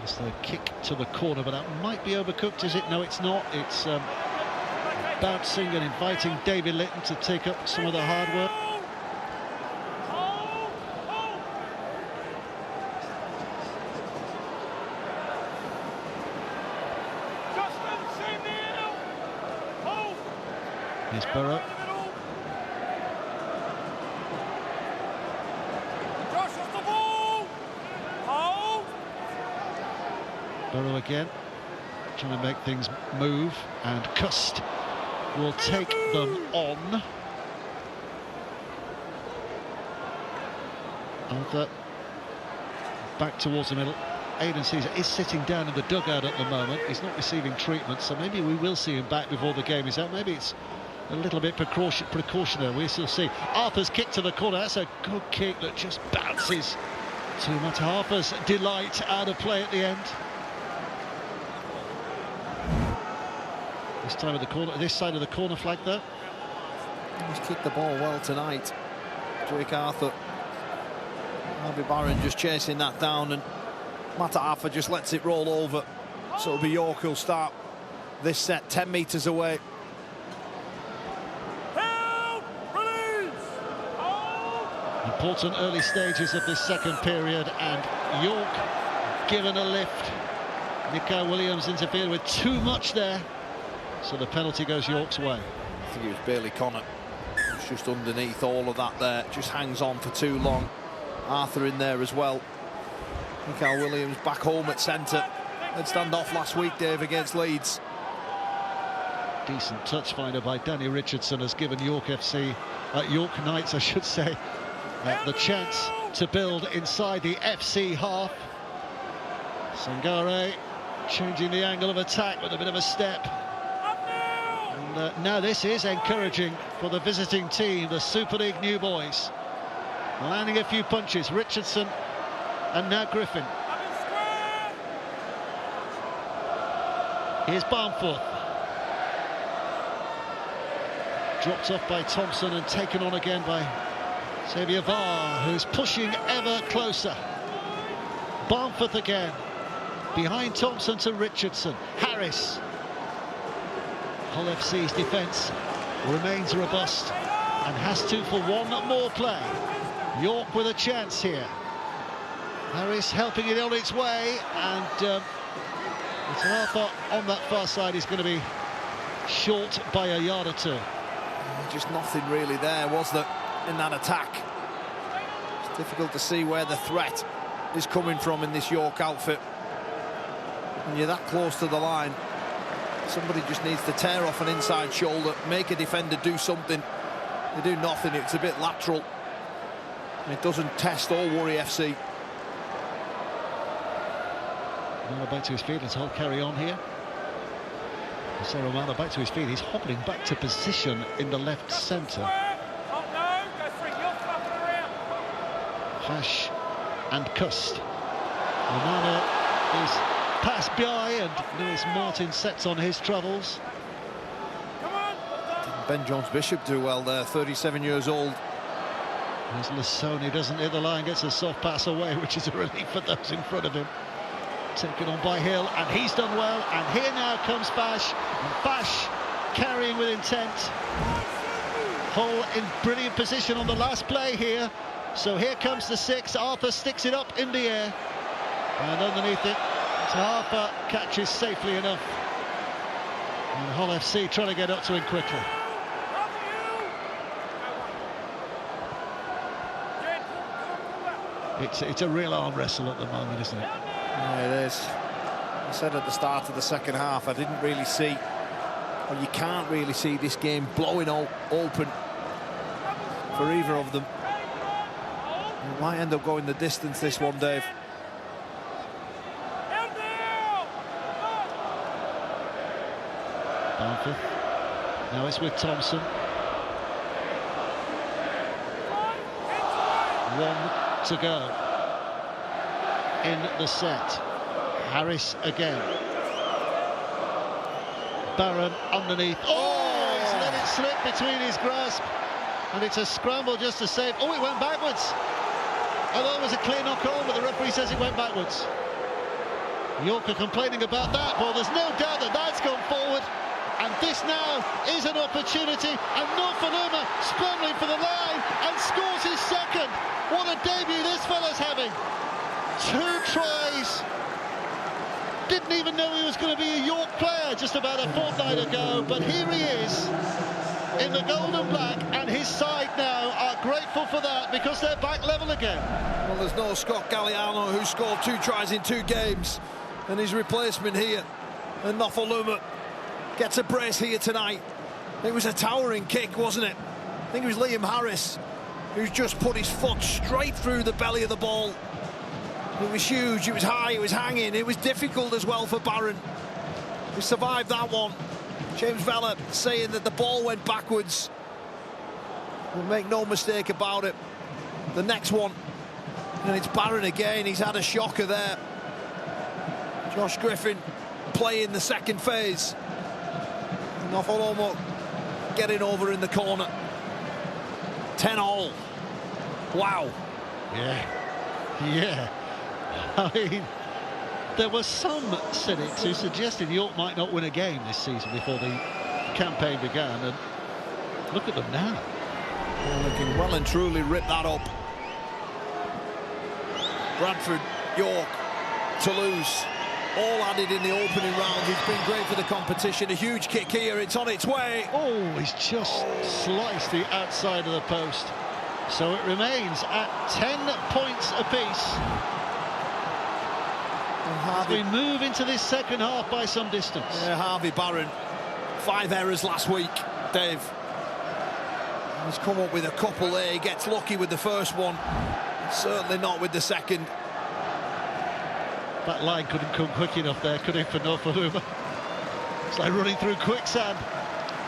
It's the kick to the corner, but that might be overcooked, is it? No, it's not. It's bouncing and inviting David Litton to take up some of the hard work. Here's Burrow. Burrow again, trying to make things move, and Cust will take them on. Arthur back towards the middle. Aidan Caesar is sitting down in the dugout at the moment. He's not receiving treatment, so maybe we will see him back before the game is out. Maybe it's a little bit precautionary. We'll still see. Arthur's kick to the corner. That's a good kick that just bounces to Matahafa's delight out of play at the end. This time of the corner, this side of the corner flag though. He's kicked the ball well tonight. Drake Arthur. Harvey Barron just chasing that down, and Matahafa just lets it roll over. So it'll be York who'll start this set 10 metres away. Important early stages of this second period, and York given a lift. Nikai Williams interfered with too much there, so the penalty goes York's way. I think it was Bailey Connor. It's just underneath all of that there, just hangs on for too long. Arthur in there as well. Nikai Williams back home at centre. They'd stand off last week, Dave, against Leeds. Decent touch finder by Danny Richardson has given York Knights, I should say, the chance to build inside the FC half. Sangare changing the angle of attack with a bit of a step. And now this is encouraging for the visiting team, the Super League new boys. Landing a few punches, Richardson and now Griffin. Here's Barnforth. Dropped off by Thompson and taken on again by Xavier Varr, who's pushing ever closer. Barnforth again, behind Thompson to Richardson. Harris. Hull FC's defence remains robust and has to for one more play. York with a chance here. Harris helping it on its way, and Matahafa on that far side is going to be short by a yard or two. Just nothing really there, was there, in that attack? It's difficult to see where the threat is coming from in this York outfit. When you're that close to the line, somebody just needs to tear off an inside shoulder, make a defender do something. They do nothing. It's a bit lateral. It doesn't test or worry FC. Romano back to his feet. Let's hold carry on here. So Romano back to his feet. He's hobbling back to position in the left centre. Hash and Cust. Romano is passed by, and Lewis Martin sets on his troubles. Ben Jones-Bishop do well there, 37 years old. As Lassoni doesn't hit the line, gets a soft pass away, which is a relief for those in front of him. Taken on by Hill, and he's done well. And here now comes Bash, and Bash carrying with intent. Hull in brilliant position on the last play here. So here comes the six. Arthur sticks it up in the air, and underneath it, Matahafa catches safely enough. And Hull FC trying to get up to him quickly. It's a real arm wrestle at the moment, isn't it? Yeah, it is. I said at the start of the second half, I didn't really see, or you can't really see this game blowing open for either of them. It might end up going the distance, this one, Dave. Barnforth. Now it's with Thompson. One to go in the set. Harris again. Barron underneath. Oh, he's let it slip between his grasp, and it's a scramble just to save. Oh, it went backwards. Although it was a clear knock on, but the referee says it went backwards. York are complaining about that. Well, there's no doubt that that's gone forward, and this now is an opportunity, and Nofaluma scrambling for the line and scores his second. What a debut this fella's having. 2 tries. Didn't even know he was going to be a York player just about a fortnight ago, but here he is. in the gold and black, and his side now are grateful for that because they're back level again. Well, there's no Scott Galliano, who scored 2 tries in 2 games, and his replacement here, and Nofaluma, gets a brace here tonight. It was a towering kick, wasn't it? I think it was Liam Harris who's just put his foot straight through the belly of the ball. It was huge, it was high, it was hanging, it was difficult as well for Barron. We survived that one. James Vella saying that the ball went backwards. We'll make no mistake about it. The next one, and it's Barron again. He's had a shocker there. Josh Griffin playing the second phase. Nofalomo getting over in the corner. 10-all. Wow. Yeah. I mean, there were some cynics who suggested York might not win a game this season before the campaign began, and look at them now. They can well and truly rip that up. Bradford, York, Toulouse, all added in the opening round. He's been great for the competition. A huge kick here, it's on its way. Oh, he's just sliced the outside of the post. So it remains at 10 points apiece. As we move into this second half by some distance. Yeah, Harvey Barron, 5 errors last week, Dave. He's come up with a couple there. He gets lucky with the first one. Certainly not with the second. That line couldn't come quick enough there, could it, for Nofaluma? It's like running through quicksand.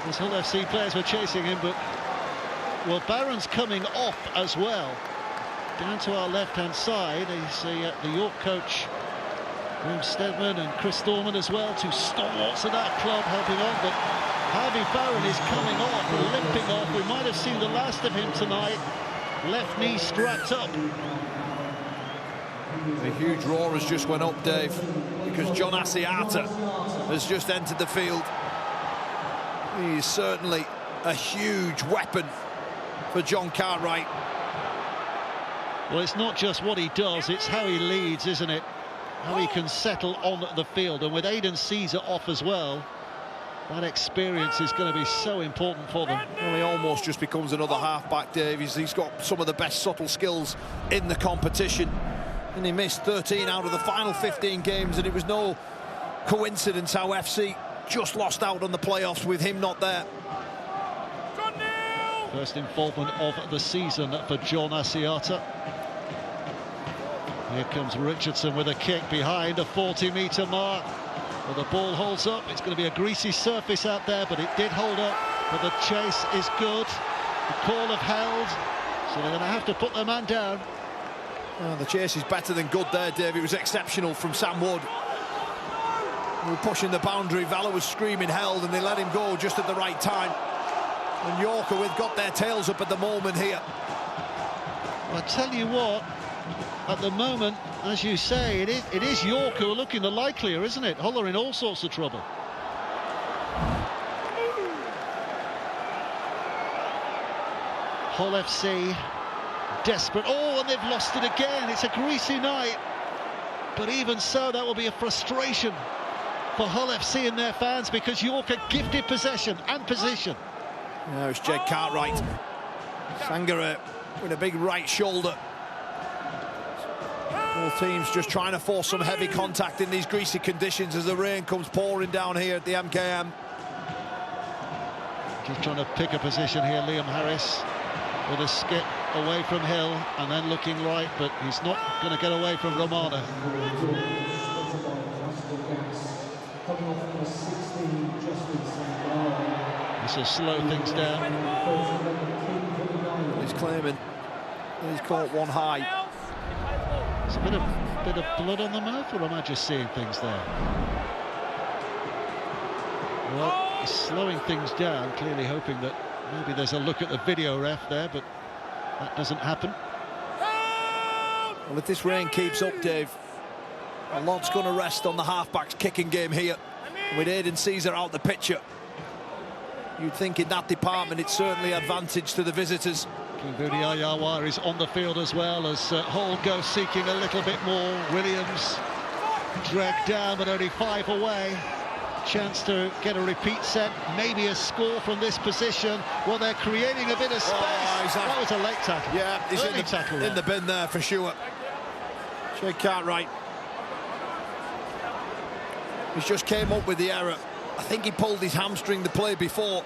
Those Hull FC players were chasing him, but... Well, Barron's coming off as well. Down to our left-hand side, you see the York coach, William Stedman, and Chris Thorman as well, 2 stalwarts of that club helping on, but Harvey Barron is coming off, limping off. We might have seen the last of him tonight. Left knee strapped up. A huge roar has just went up, Dave, because John Asiata has just entered the field. He is certainly a huge weapon for John Cartwright. Well, it's not just what he does, it's how he leads, isn't it? How he can settle on the field, and with Aidan Caesar off as well, that experience is going to be so important for them. Well, he almost just becomes another half-back, Dave. He's got some of the best subtle skills in the competition, and he missed 13 out of the final 15 games, and it was no coincidence how FC just lost out on the playoffs with him not there. First involvement of the season for John Asiata. Here comes Richardson with a kick behind a 40-metre mark. Well, the ball holds up. It's going to be a greasy surface out there, but it did hold up. But the chase is good. The call have held, so they're going to have to put their man down. Oh, the chase is better than good there, Dave. It was exceptional from Sam Wood. They were pushing the boundary. Valla was screaming held, and they let him go just at the right time. And York have got their tails up at the moment here. Well, I tell you what, at the moment, as you say, it is York who are looking the likelier, isn't it? Hull are in all sorts of trouble. Hull FC desperate. Oh, and they've lost it again. It's a greasy night. But even so, that will be a frustration for Hull FC and their fans, because York are gifted possession and position. Now it's Jed Cartwright. Sangare with a big right shoulder. Both teams just trying to force some heavy contact in these greasy conditions as the rain comes pouring down here at the MKM. Just trying to pick a position here, Liam Harris, with a skip away from Hill and then looking right, but he's not going to get away from Romana. This will slow things down. He's claiming he's caught one high. There's a bit of blood on the mouth, or am I just seeing things there? Well, he's slowing things down, clearly hoping that maybe there's a look at the video ref there, but that doesn't happen. Well, if this rain keeps up, Dave, a lot's going to rest on the half-back's kicking game here. With Aidan Caesar out the picture, you'd think in that department it's certainly advantage to the visitors. Kingbudi Ayawa is on the field as well as Hull go seeking a little bit more. Williams dragged down, but only 5 away. chance to get a repeat set, maybe a score from this position. Well, they're creating a bit of space. That was a late tackle. Yeah, he's in the bin there for sure. Jake Cartwright. He just came up with the error. I think he pulled his hamstring the play before.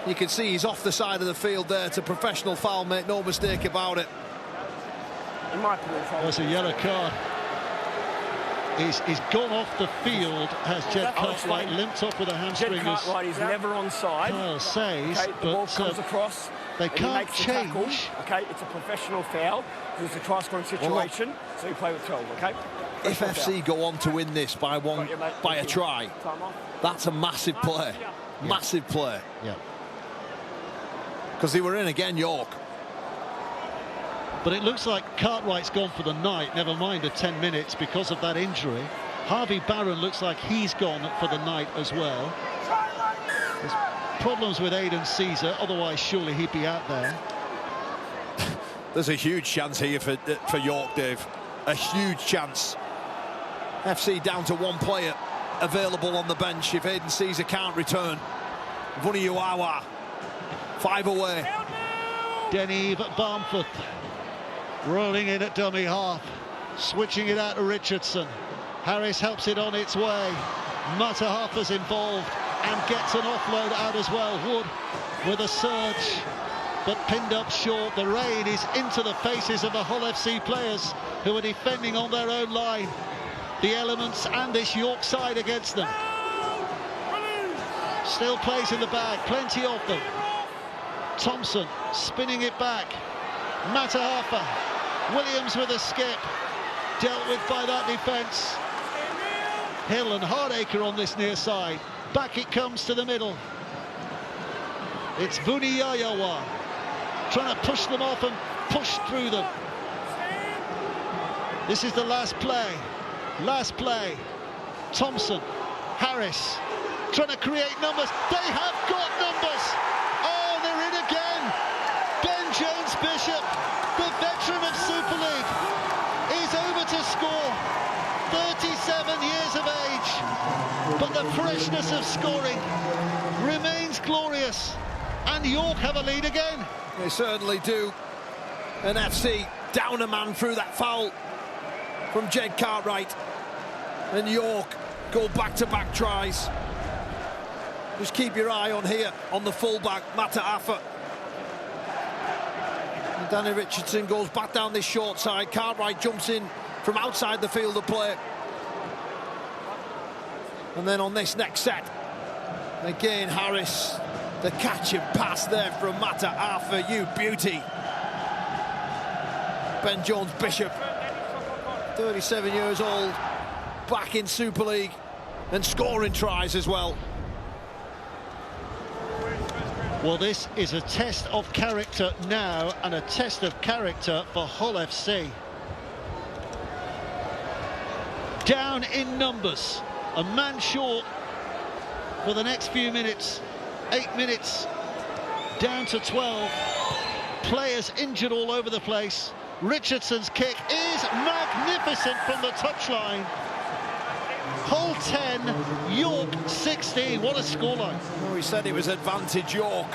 You can see he's off the side of the field there. It's a professional foul, make no mistake about it. There's a yellow card. He's gone off the field, has Jed Cartwright, limped up with a hamstring. Jed Cartwright is never onside. Kyle says, okay, the ball comes across. They can't change. Okay, it's a professional foul. It's a try-scoring situation, so you play with 12, okay? If FC go on to win this by a try, that's a massive play. Yeah. Massive play. Yeah. Because they were in again, York. But it looks like Cartwright's gone for the night, never mind the 10 minutes because of that injury. Harvey Barron looks like he's gone for the night as well. There's problems with Aidan Caesar, otherwise surely he'd be out there. There's a huge chance here for York, Dave. A huge chance. FC down to one player available on the bench if Aidan Caesar can't return. Vuni Uawa, 5 away. Denny Barmforth rolling in at dummy half, switching it out to Richardson. Harris helps it on its way. Matahafa's involved and gets an offload out as well. Wood with a surge, but pinned up short. The rain is into the faces of the Hull FC players who are defending on their own line. The elements and this York side against them. Still plays in the bag, plenty of them. Thompson spinning it back. Matahafa. Williams with a skip. Dealt with by that defence. Hill and Hardacre on this near side. Back it comes to the middle. It's Vuni Yayawa trying to push them off and push through them. This is the last play. Last play. Thompson, Harris, trying to create numbers. They have got numbers. Oh, they're in again. Ben Jones Bishop, the veteran of Super League, is over to score. 37 years of age, but the freshness of scoring remains glorious. And York have a lead again. They certainly do. And FC down a man through that foul from Jed Cartwright. And York go back-to-back tries. Just keep your eye on here, on the fullback, Matahafa. And Danny Richardson goes back down this short side. Cartwright jumps in from outside the field of play. And then on this next set, again, Harris, the catch and pass there from Matahafa, you beauty. Ben Jones Bishop, 37 years old, back in Super League and scoring tries as well. Well, this is a test of character now, and a test of character for Hull FC. Down in numbers, a man short for the next few minutes. 8 minutes, down to 12. Players injured all over the place. Richardson's kick is magnificent from the touchline. Hull 10, York 16. What a scoreline. Well, we said it was advantage York.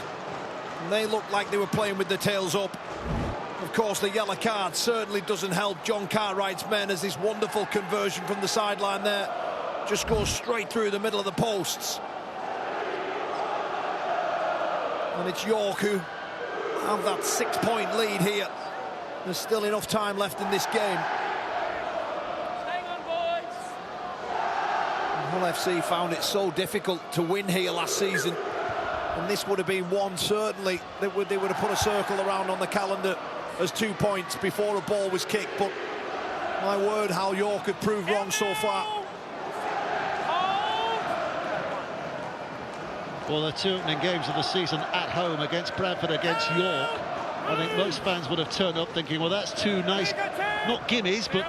And they looked like they were playing with their tails up. Of course, the yellow card certainly doesn't help John Cartwright's men, as this wonderful conversion from the sideline there just goes straight through the middle of the posts. And it's York who have that 6-point lead here. There's still enough time left in this game. Hang on, boys. Hull FC found it so difficult to win here last season. And this would have been one, certainly, they would have put a circle around on the calendar as 2 points before a ball was kicked. But my word, how York have proved wrong so far. Well, the 2 opening games of the season at home against Bradford, against York, I think most fans would have turned up thinking, well, that's 2 nice, not gimmies, but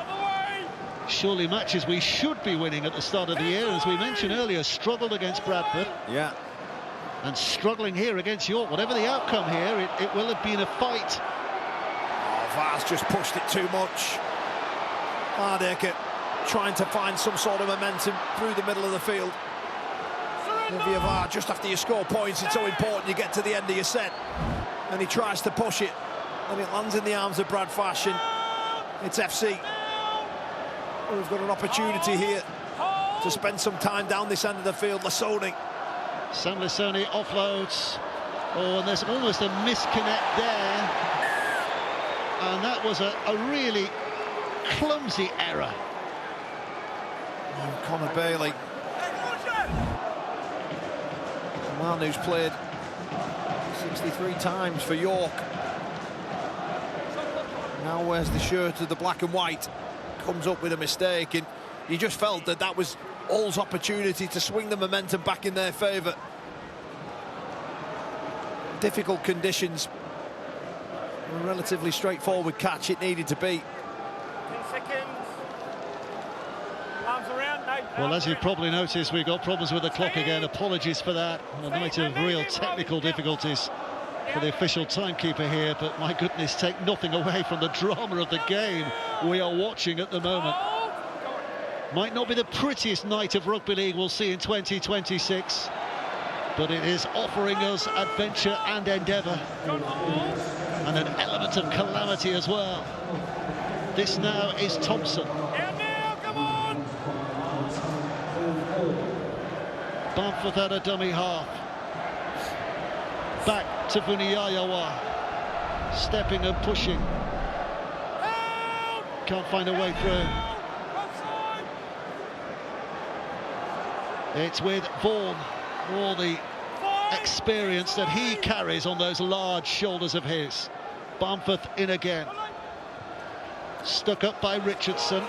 surely matches we should be winning at the start of the year. As we mentioned earlier, struggled against Bradford. Yeah. And struggling here against York. Whatever the outcome here, it will have been a fight. Oh, Vaz just pushed it too much. Hardacre trying to find some sort of momentum through the middle of the field. Viavara, just after you score points, it's so important you get to the end of your set. And he tries to push it, and it lands in the arms of Brad Fashion. It's FC. We've got an opportunity here to spend some time down this end of the field. Lasoni. Sam Lasoni offloads. Oh, and there's almost a misconnect there. And that was a really clumsy error. And Connor Bailey. A man who's played 63 times for York. Now wears the shirt of the black and white. Comes up with a mistake, and you just felt that that was Hull's opportunity to swing the momentum back in their favour. Difficult conditions. A relatively straightforward catch it needed to be. 10 seconds. Arms around, no. Well, as you've probably noticed, we've got problems with the clock again. Apologies for that. A night of real technical difficulties for the official timekeeper here, but my goodness, take nothing away from the drama of the game we are watching at the moment. Might not be the prettiest night of rugby league we'll see in 2026, but it is offering us adventure and endeavour, and an element of calamity as well. This now is Thompson. Bamforth had a dummy half. Back to Vuniyayawa. Stepping and pushing. Can't find a way through. It's with Vaughan. All the experience that he carries on those large shoulders of his. Bamforth in again. Stuck up by Richardson.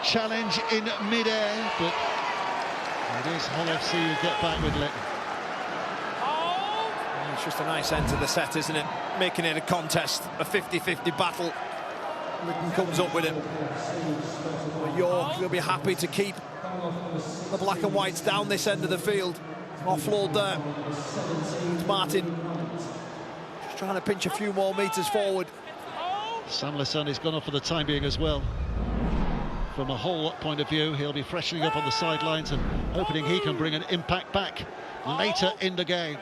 Challenge in mid-air, but it is Hull FC who get back with Litton. It's just a nice end to the set, isn't it? Making it a contest, a 50-50 battle. Litton comes up with it. York will be happy to keep the black and whites down this end of the field. Offload there. It's Martin just trying to pinch a few more metres forward. Sam Lasoni's gone off for the time being as well. From a Hull point of view, he'll be freshening up on the sidelines and hoping he can bring an impact back later in the game.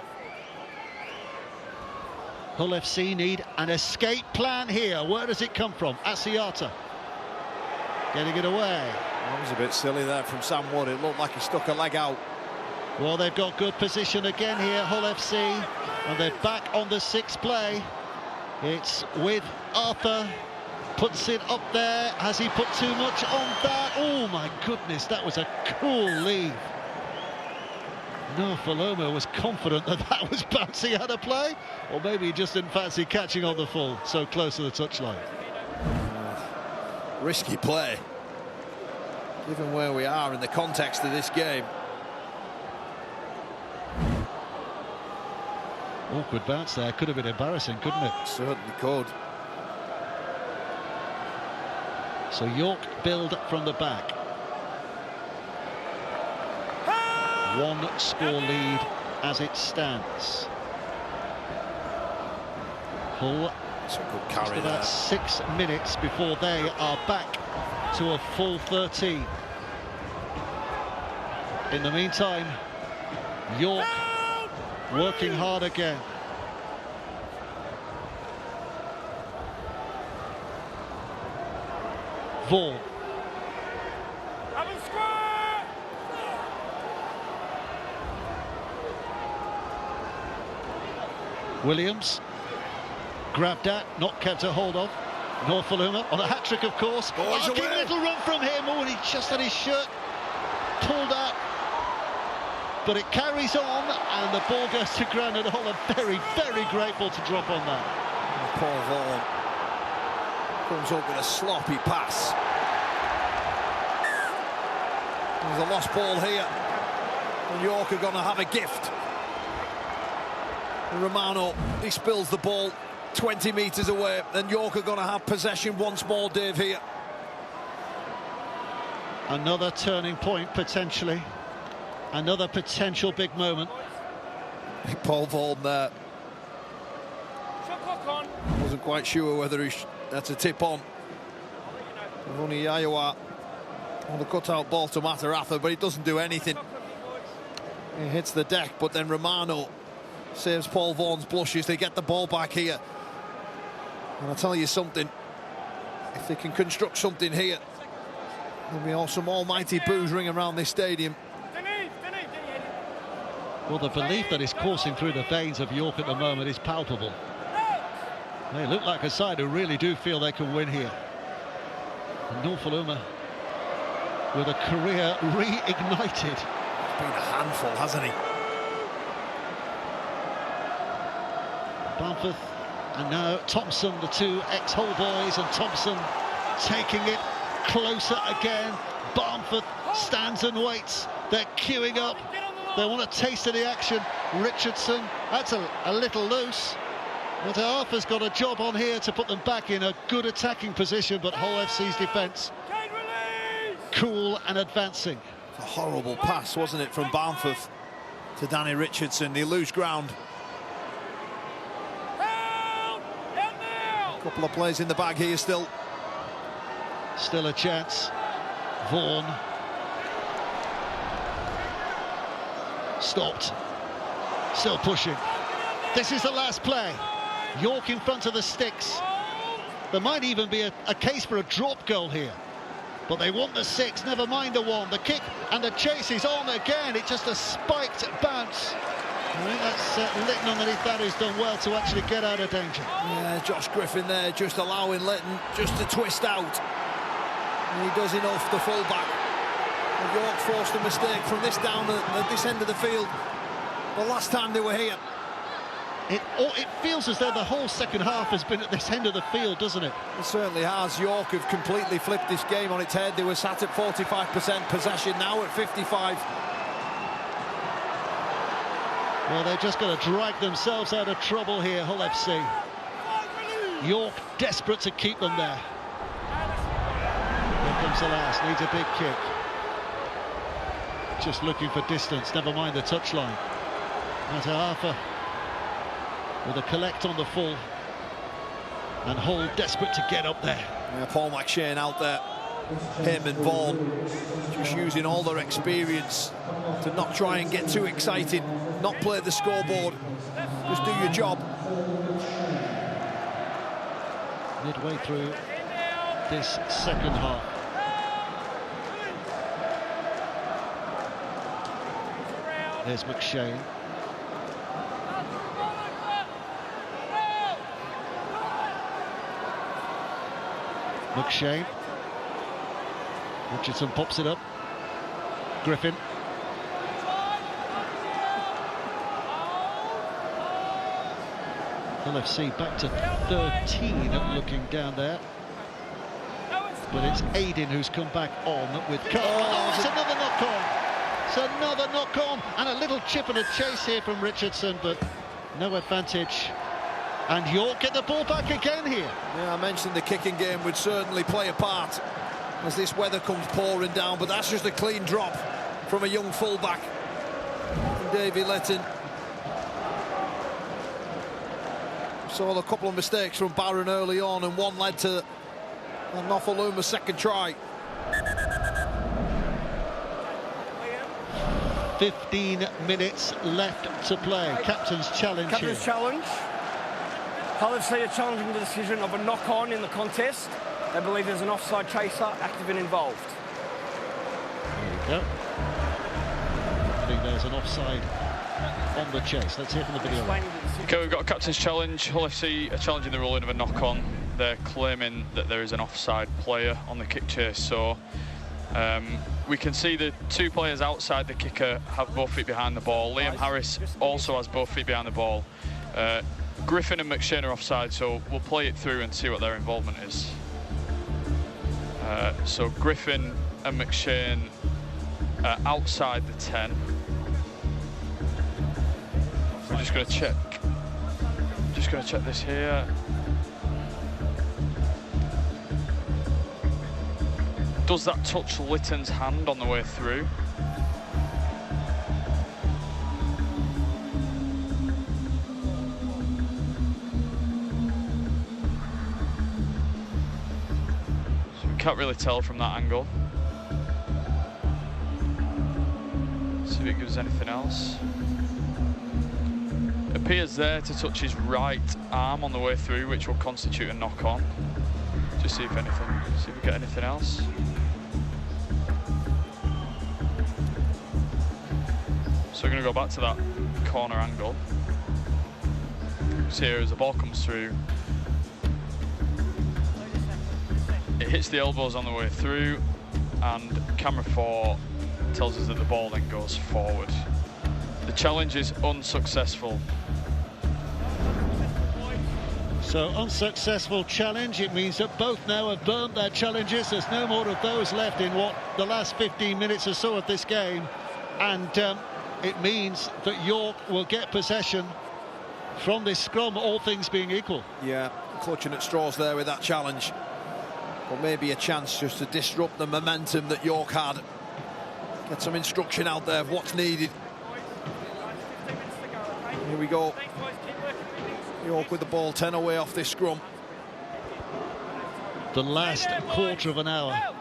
Hull FC need an escape plan here. Where does it come from? Asiata getting it away. That was a bit silly there from Sam Wood. It looked like he stuck a leg out. Well, they've got good position again here, Hull FC, and they're back on the sixth play. It's with Arthur. Puts it up there. Has he put too much on that? Oh my goodness, that was a cool leave. Noah Faloma was confident that that was bouncy out of play, or maybe he just didn't fancy catching on the full, so close to the touchline. Risky play, given where we are in the context of this game. Awkward bounce there, could have been embarrassing, couldn't it? Certainly could. So York build from the back. One score lead as it stands. Hull It's a good carry just about there. 6 minutes before they are back to a full 13. In the meantime, York working hard again. Vaughan. Williams grabbed at, not kept a hold of. Noah Faloma on a hat-trick, of course. Oh, Keen little run from him. Oh, and he just had his shirt pulled up. But it carries on, and the ball goes to ground, and Hull are very, very grateful to drop on that. Paul Vaughan comes up with a sloppy pass. There's a lost ball here, and York are going to have a gift. And Romano, he spills the ball 20 metres away, and York are going to have possession once more, Dave, here. Another turning point, potentially. Another potential big moment. Paul Vaughan there. Wasn't quite sure whether that's a tip on. Vuniyayawa on the cutout ball to Mataratha, but he doesn't do anything. He hits the deck, but then Romano saves Paul Vaughan's blushes. They get the ball back here. And I'll tell you something, if they can construct something here, there'll be some almighty boos ring around this stadium. Well, the belief that is coursing through the veins of York at the moment is palpable. They look like a side who really do feel they can win here. And Norfoluma with a career reignited. He's been a handful, hasn't he? Barnforth and now Thompson, the two ex-Hull boys, and Thompson taking it closer again. Barnforth stands and waits. They're queuing up. They want a taste of the action. Richardson, that's a little loose. But Arthur's got a job on here to put them back in a good attacking position, but Hull FC's defence cool and advancing. It's a horrible pass, wasn't it, from Barnforth to Danny Richardson. They lose ground. A couple of plays in the bag here still. Still a chance. Vaughan. Stopped. Still pushing. This is the last play. York in front of the sticks. There might even be a case for a drop goal here. But they want the 6, never mind the 1. The kick and the chase is on again. It's just a spiked bounce. I think that's Litton underneath that, who's done well to actually get out of danger. Yeah, Josh Griffin there just allowing Litton just to twist out. And he does enough, the full-back. York forced a mistake from this down at this end of the field. The last time they were here. It feels as though the whole second half has been at this end of the field, doesn't it? It certainly has. York have completely flipped this game on its head. They were sat at 45% possession, now at 55%. Well, they've just got to drag themselves out of trouble here, Hull FC. York desperate to keep them there. Here comes the last, needs a big kick. Just looking for distance, never mind the touchline. Now to Arthur with a collect on the full. And Hull desperate to get up there. Yeah, Paul McShane out there. Him and Vaughan just using all their experience to not try and get too excited, not play the scoreboard, just do your job. Midway through this second half. There's McShane. McShane. Richardson pops it up. Griffin. LFC back to 13 looking down there. But it's Aiden who's come back on with Carl. Oh, it's another knock-on. It's another knock-on. And a little chip and a chase here from Richardson, but no advantage. And York get the ball back again here. Yeah, I mentioned the kicking game would certainly play a part as this weather comes pouring down, but that's just a clean drop from a young fullback, Davy Litton. Saw a couple of mistakes from Barron early on, and one led to Noffaluma's second try. 15 minutes left to play. Captain's challenge here. Captain's challenge. Hull FC are challenging the decision of a knock-on in the contest. They believe there's an offside chaser active and involved. There we go. I think there's an offside on the chase. Let's hear from the video. Okay, we've got a captain's challenge. Hull FC are challenging the ruling of a knock-on. They're claiming that there is an offside player on the kick chase. So we can see the two players outside the kicker have both feet behind the ball. Liam Harris also has both feet behind the ball. Griffin and McShane are offside, so we'll play it through and see what their involvement is. So Griffin and McShane are outside the 10. I'm just going to check. Just going to check this here. Does that touch Litton's hand on the way through? So we can't really tell from that angle. So if it gives anything else. Appears there to touch his right arm on the way through, which will constitute a knock-on. Just see if we get anything else. So we're going to go back to that corner angle. So here as the ball comes through, it hits the elbows on the way through, and camera 4 tells us that the ball then goes forward. The challenge is unsuccessful. So unsuccessful challenge. It means that both now have burnt their challenges. There's no more of those left in what the last 15 minutes or so of this game, and it means that York will get possession from this scrum, all things being equal. Yeah, clutching at straws there with that challenge. But maybe a chance just to disrupt the momentum that York had. Get some instruction out there of what's needed. Here we go. York with the ball, 10 away off this scrum. The last quarter of an hour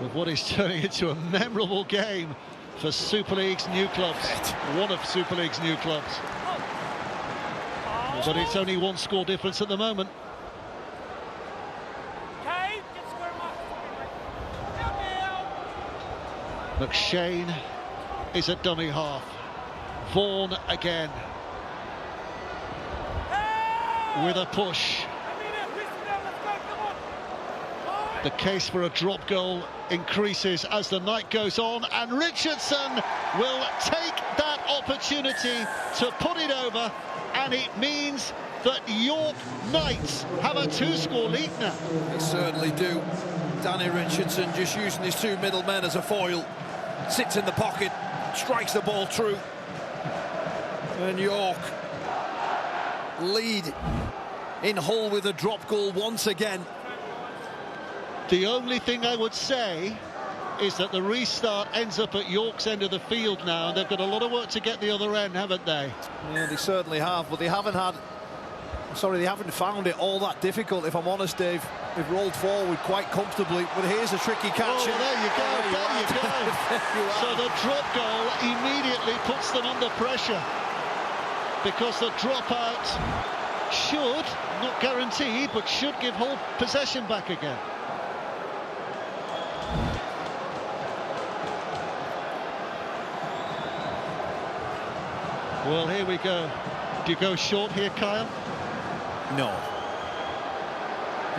of what is turning into a memorable game for Super League's new clubs. One of Super League's new clubs. But it's only one score difference at the moment. McShane is a dummy half. Vaughan again. With a push. The case for a drop goal increases as the night goes on, and Richardson will take that opportunity to put it over, and it means that York Knights have a 2-score lead now. They certainly do. Danny Richardson just using his 2 middlemen as a foil. Sits in the pocket, strikes the ball through. And York lead in Hull with a drop goal once again. The only thing I would say is that the restart ends up at York's end of the field now, and they've got a lot of work to get the other end, haven't they? Yeah, they certainly have, but they haven't found it all that difficult, if I'm honest, Dave. They've rolled forward quite comfortably, but here's a tricky catch. Oh, well, there you go, there you go. So the drop goal immediately puts them under pressure, because the dropout should, not guaranteed, but should give Hull possession back again. Well, here we go. Do you go short here, Kyle?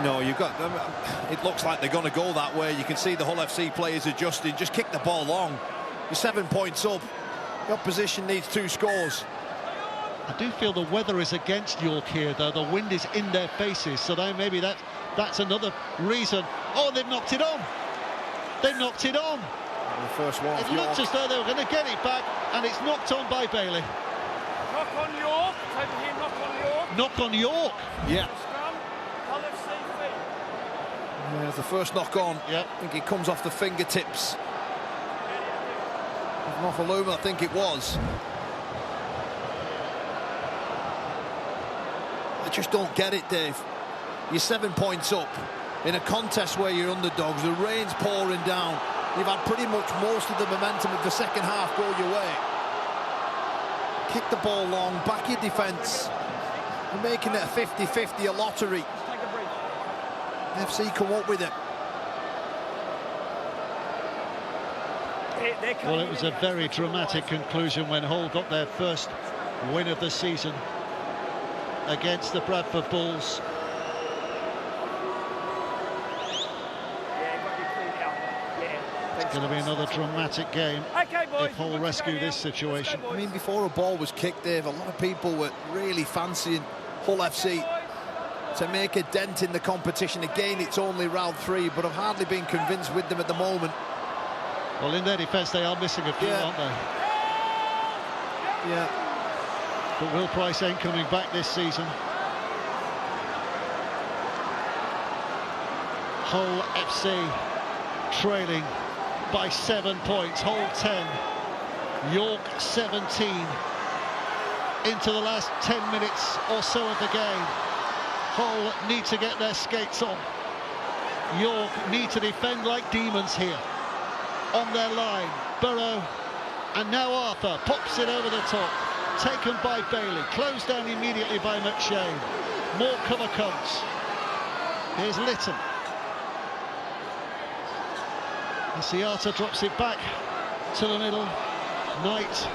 No, you've got them. It looks like they're going to go that way. You can see the Hull FC players adjusting. Just kick the ball long. You're 7 points up. The opposition needs 2 scores. I do feel the weather is against York here, though. The wind is in their faces, so maybe that's another reason. Oh, they've knocked it on. They've knocked it on. The first one. It looked as though they were going to get it back, and it's knocked on by Bailey. Knock on York. Over here, knock on York. Knock on York. Yeah. Yeah, the first knock on. Yep. I think it comes off the fingertips of Mofaluma, I think it was. I just don't get it, Dave. You're 7 points up in a contest where you're underdogs. The rain's pouring down. You've had pretty much most of the momentum of the second half go your way. Kick the ball long, back your defence. You're making it a 50-50, a lottery. FC come up with it. Well, it was a very dramatic conclusion when Hull got their first win of the season against the Bradford Bulls. It's going to be another dramatic game if Hull rescue this situation. I mean, before a ball was kicked, Dave, a lot of people were really fancying Hull FC to make a dent in the competition. Again, it's only round 3, but I've hardly been convinced with them at the moment. Well, in their defence, they are missing a few, aren't they? Yeah. But Will Price ain't coming back this season. Hull FC trailing by 7 points. Hull 10, York 17. Into the last 10 minutes or so of the game. Hull need to get their skates on. York need to defend like demons here. On their line, Burrow And now Arthur pops it over the top. Taken by Bailey. Closed down immediately by McShane. More cover comes. Here's Litton. Asiata drops it back to the middle. Knight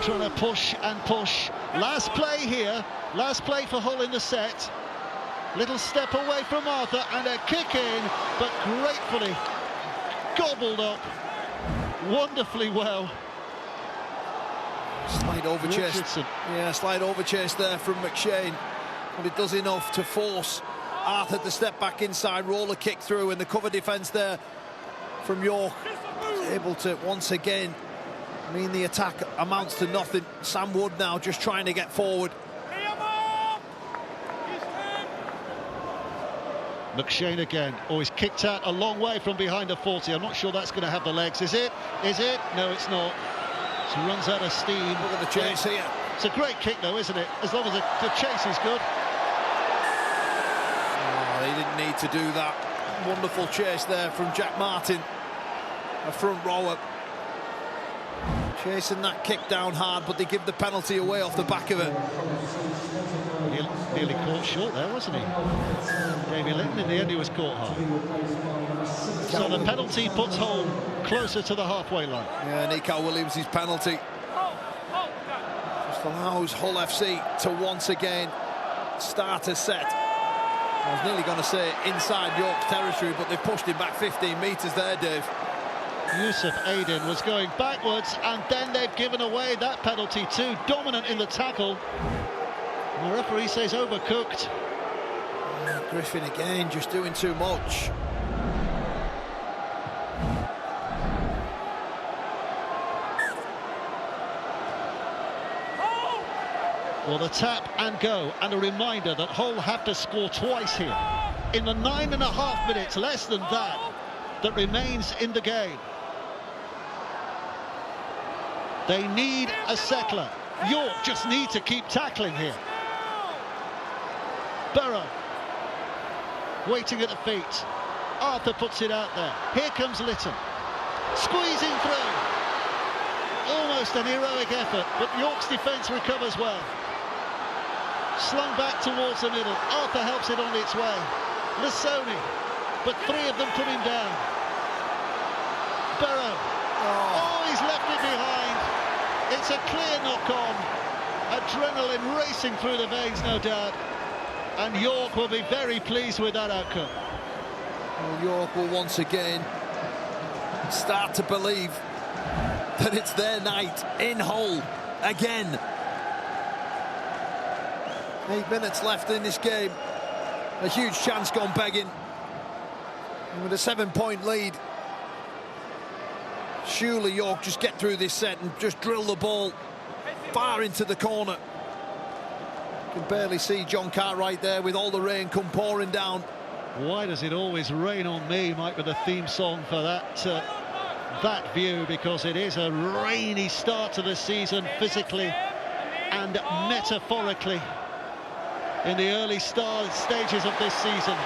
trying to push and push. Last play here. Last play for Hull in the set. Little step away from Arthur and a kick in, but gratefully gobbled up wonderfully well. Slight over chase. Richardson. Yeah, slight over chase there from McShane. But it does enough to force Arthur to step back inside, roll a kick through, and the cover defence there from York is able to once again mean the attack amounts to nothing. Sam Wood now just trying to get forward. McShane again. Oh, he's kicked out a long way from behind the 40. I'm not sure that's going to have the legs. Is it? Is it? No, it's not. So he runs out of steam. Look at the chase here. It's a great kick, though, isn't it? As long as the chase is good. Oh, they didn't need to do that. Wonderful chase there from Jack Martin, a front rower. Chasing that kick down hard, but they give the penalty away off the back of it. Nearly caught short there, wasn't he? Davey Linton, in the end he was caught high. So the penalty puts Hull closer to the halfway line. Yeah, Nico Williams' penalty just allows Hull FC to once again start a set. I was nearly going to say inside York's territory, but they've pushed him back 15 metres there, Dave. Yusuf Aydin was going backwards, and then they've given away that penalty too. Dominant in the tackle. The referee says overcooked. Griffin again just doing too much. Well, the tap and go, and a reminder that Hull have to score twice here. In the 9.5 minutes, less than that remains in the game. They need a settler. York just need to keep tackling here. Burrow waiting at the feet. Arthur puts it out there. Here comes Litton. Squeezing through. Almost an heroic effort, but York's defence recovers well. Slung back towards the middle. Arthur helps it on its way. Lissoni, but three of them put him down. Burrow. Oh, he's left it behind. It's a clear knock-on. Adrenaline racing through the veins, no doubt. And York will be very pleased with that outcome. Well, York will once again start to believe that it's their night in Hull again. 8 minutes left in this game. A huge chance gone begging. And with a 7-point lead, surely York just get through this set and just drill the ball far into the corner. You can barely see John Cartwright there with all the rain come pouring down. Why does it always rain on me, Mike, with the theme song for that view? Because it is a rainy start to the season, physically and metaphorically, in the early stages of this season.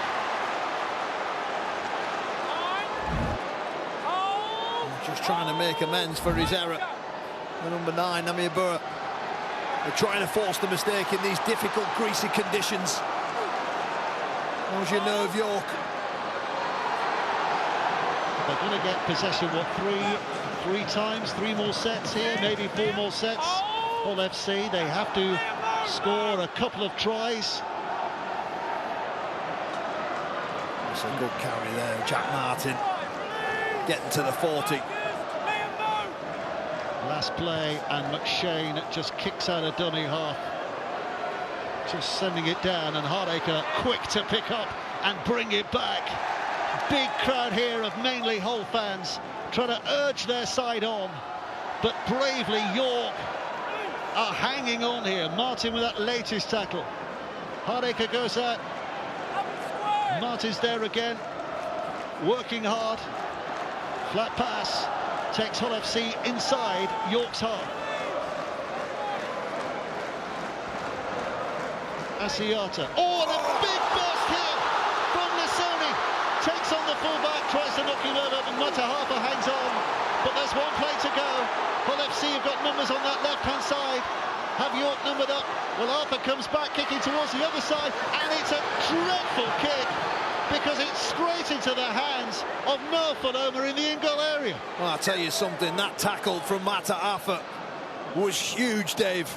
Just trying to make amends for his error. The number 9, Namir Burra. They're trying to force the mistake in these difficult, greasy conditions. How's your nerve, York? They're going to get possession, what, three times? 3 more sets here, maybe 4 more sets. Hull FC, they have to score a couple of tries. That's a good carry there, Jack Martin. Getting to the 40. Last play, and McShane just kicks out a dummy half. Just sending it down, and Hardacre quick to pick up and bring it back. Big crowd here of mainly Hull fans trying to urge their side on, but bravely York are hanging on here. Martin with that latest tackle. Hardacre goes out. Martin's there again, working hard. Flat pass takes Hull FC inside York's half. Asiata. Oh, and a big burst here from Lissoni. Takes on the fullback, tries to knock him over, but Matahafa hangs on. But there's one play to go. Hull FC have got numbers on that left-hand side. Have York numbered up? Well, Arthur comes back, kicking towards the other side, and it's a dreadful kick because it's straight into the hands of Merle Fuloma in the in-goal area. Well, I'll tell you something, that tackle from Mata Arthur was huge, Dave.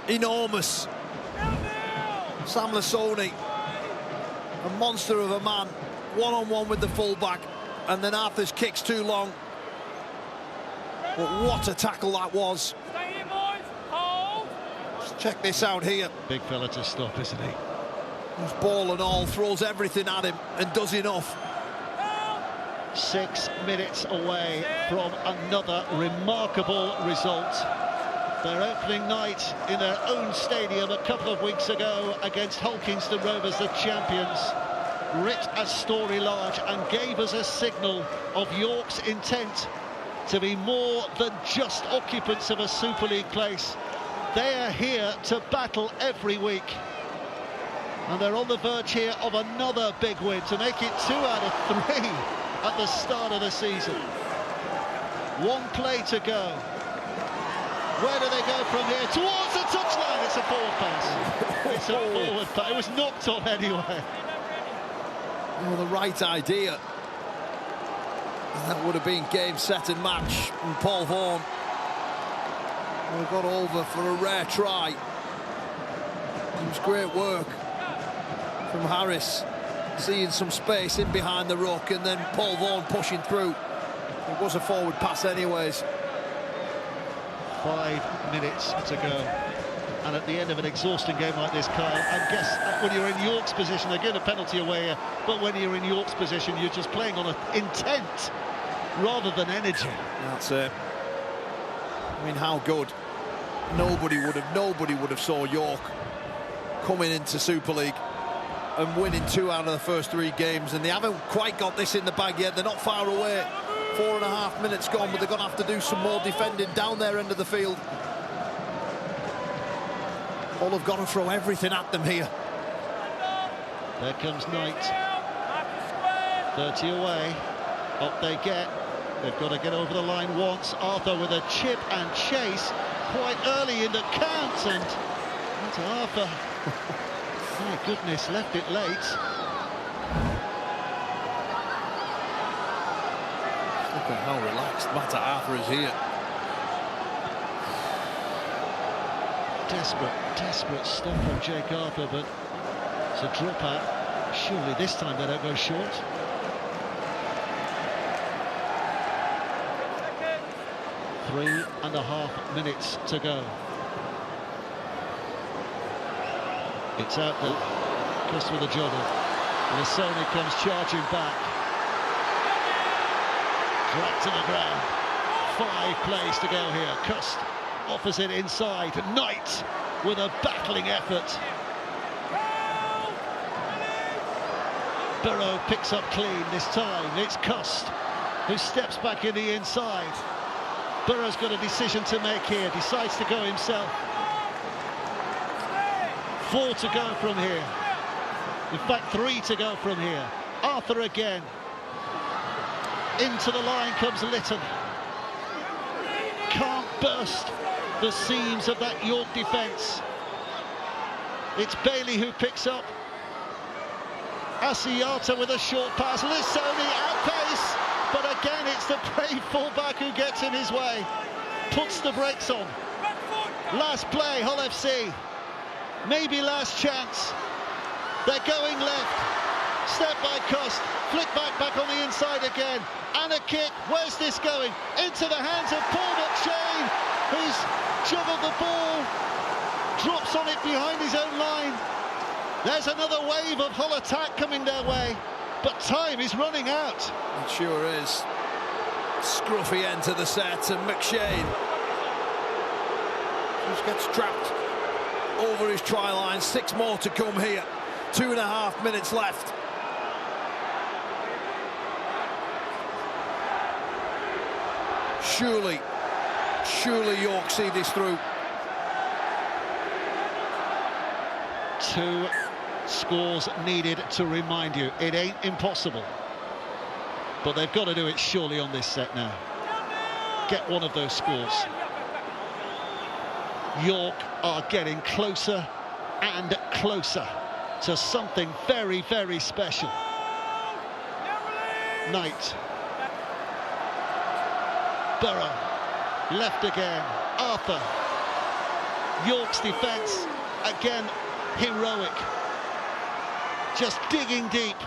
Enormous. Sam Lasoni, a monster of a man, one-on-one with the fullback, and then Arthur's kick's too long. But what a tackle that was. Stay here, boys. Hold. Let's check this out here. Big fella to stop, isn't he? He's ball and all, throws everything at him and does enough. 6 minutes away from another remarkable result. Their opening night in their own stadium a couple of weeks ago against Hull Kingston Rovers, the champions, writ a story large and gave us a signal of York's intent to be more than just occupants of a Super League place. They are here to battle every week. And they're on the verge here of another big win to make it 2 out of 3 at the start of the season. 1 play to go. Where do they go from here? Towards the touchline. It's a forward pass. It's a forward pass. It was knocked on anyway. Well, the right idea. And that would have been game, set and match. And Paul Vaughan got over for a rare try. It was great work from Harris, seeing some space in behind the ruck, and then Paul Vaughan pushing through. It was a forward pass anyways. 5 minutes to go. And at the end of an exhausting game like this, Kyle, I guess when you're in York's position, they're getting a penalty away here, but when you're in York's position, you're just playing on intent rather than energy. That's it. I mean, how good. Nobody would have saw York coming into Super League and winning 2 out of the first 3 games, and they haven't quite got this in the bag yet. They're not far away. 4.5 minutes gone, but they're going to have to do some more defending down their end of the field. All have got to throw everything at them here. There comes Knight. 30 away. Up they get. They've got to get over the line once. Arthur with a chip and chase quite early in the count, and that's Arthur. My goodness, left it late. Look at how relaxed Mata Arthur is here. Desperate stuff from Jake Arthur, but it's a drop out. Surely this time they don't go short. Three and a half minutes to go. It's out there. Cust with a joggle. Lasoni comes charging back. Dragged to the ground. 5 plays to go here. Cust offers it inside. Knight with a battling effort. Burrow picks up clean this time. It's Cust who steps back in the inside. Burrow's got a decision to make here. Decides to go himself. 4 to go from here. In fact, 3 to go from here. Arthur again. Into the line comes Litton. Can't burst the seams of that York defence. It's Bailey who picks up. Asiata with a short pass. Lasoni outpace. But again, it's the brave fullback who gets in his way. Puts the brakes on. Last play, Hull FC. Maybe last chance. They're going left. Step by Cust. Flick back on the inside again. And a kick. Where's this going? Into the hands of Paul McShane, who's juggled the ball. Drops on it behind his own line. There's another wave of Hull attack coming their way. But time is running out. It sure is. Scruffy end to the set, and McShane just gets trapped over his try line. 6 more to come here. 2.5 minutes left. Surely York see this through. 2 scores needed to remind you. It ain't impossible. But they've got to do it surely on this set now. Get one of those scores. York are getting closer and closer to something very, very special. Knight. Burrow. Left again. Arthur. York's defence, again, heroic. Just digging deep,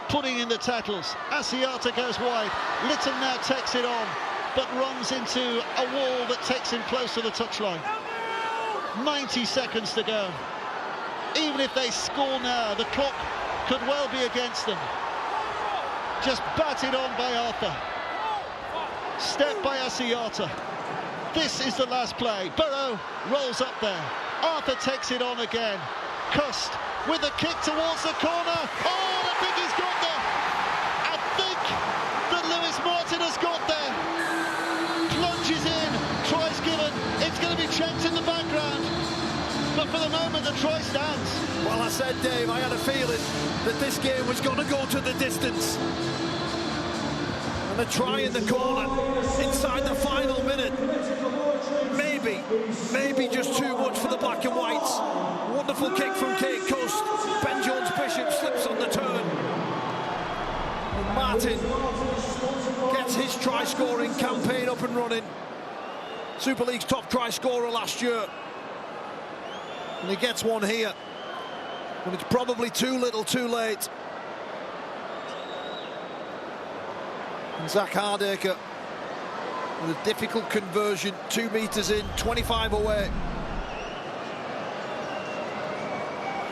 putting in the tackles. Asiata goes wide. Litton now takes it on, but runs into a wall that takes him close to the touchline. 90 seconds to go. Even if they score now, the clock could well be against them. Just batted on by Arthur. Step by Asiata. This is the last play. Burrow rolls up there. Arthur takes it on again. Cust with a kick towards the corner. Oh, I think he's got there. I think that Lewis Martin has got there. Plunges in, tries given. It's going to be checked in the background. But for the moment, the try stands. Well, I said, Dave, I had a feeling that this game was going to go to the distance. And a try in the corner inside the final minute. Maybe just too much for the black and whites. Wonderful kick from Kate Cust. Ben Jones-Bishop slips on the turn. And Martin gets his try-scoring campaign up and running. Super League's top try scorer last year. And he gets one here. But it's probably too little, too late. And Zach Hardaker with a difficult conversion, 2 meters in, 25 away.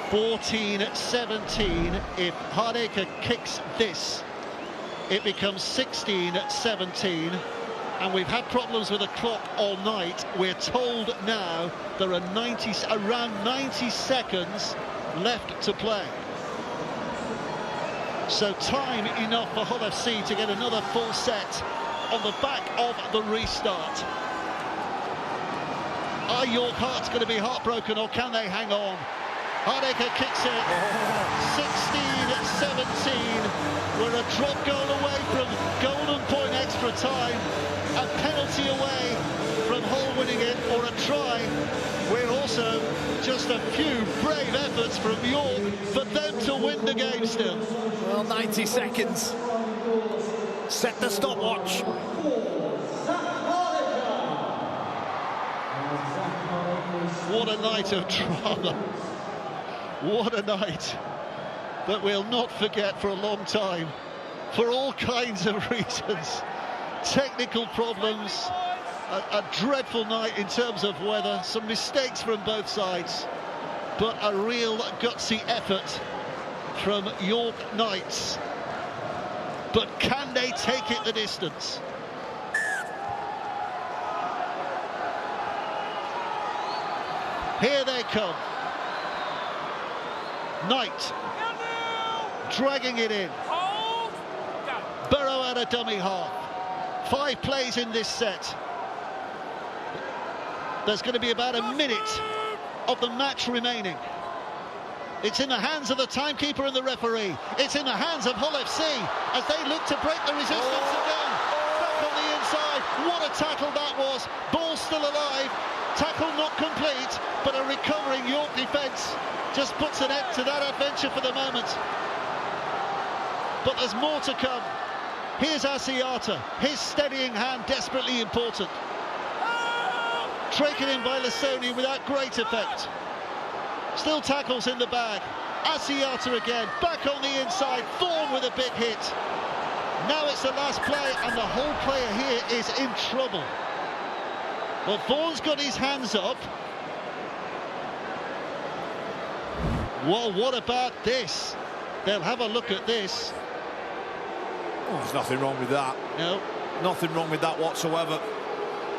14-17. If Hardaker kicks this, it becomes 16-17. And we've had problems with the clock all night. We're told now there are around 90 seconds left to play. So time enough for Hull FC to get another full set on the back of the restart. Are York Hearts going to be heartbroken, or can they hang on? Hardaker kicks it. 16-17. We're a drop goal away from golden point extra time. A penalty away from Hull winning it, or a try. We're also just a few brave efforts from York for them to win the game still. Well, 90 seconds. Set the stopwatch. What a night of drama. What a night that we'll not forget for a long time, for all kinds of reasons. Technical problems, a dreadful night in terms of weather, some mistakes from both sides, but a real gutsy effort from York Knights. But can they take it the distance? Here they come. Knight dragging it in. Burrow at a dummy half. 5 plays in this set. There's going to be about a minute of the match remaining. It's in the hands of the timekeeper and the referee. It's in the hands of Hull FC as they look to break the resistance again. Back on the inside. What a tackle that was. Ball still alive. Tackle not complete, but a recovering York defence just puts an end to that adventure for the moment. But there's more to come. Here's Asiata, his steadying hand desperately important. Taken in by Lasoni without great effect. Still tackles in the bag. Asiata again, back on the inside, Vaughan with a big hit. Now it's the last play, and the whole player here is in trouble. Well, Vaughan's got his hands up. Well, what about this? They'll have a look at this. Oh, there's nothing wrong with that. No. Nothing wrong with that whatsoever.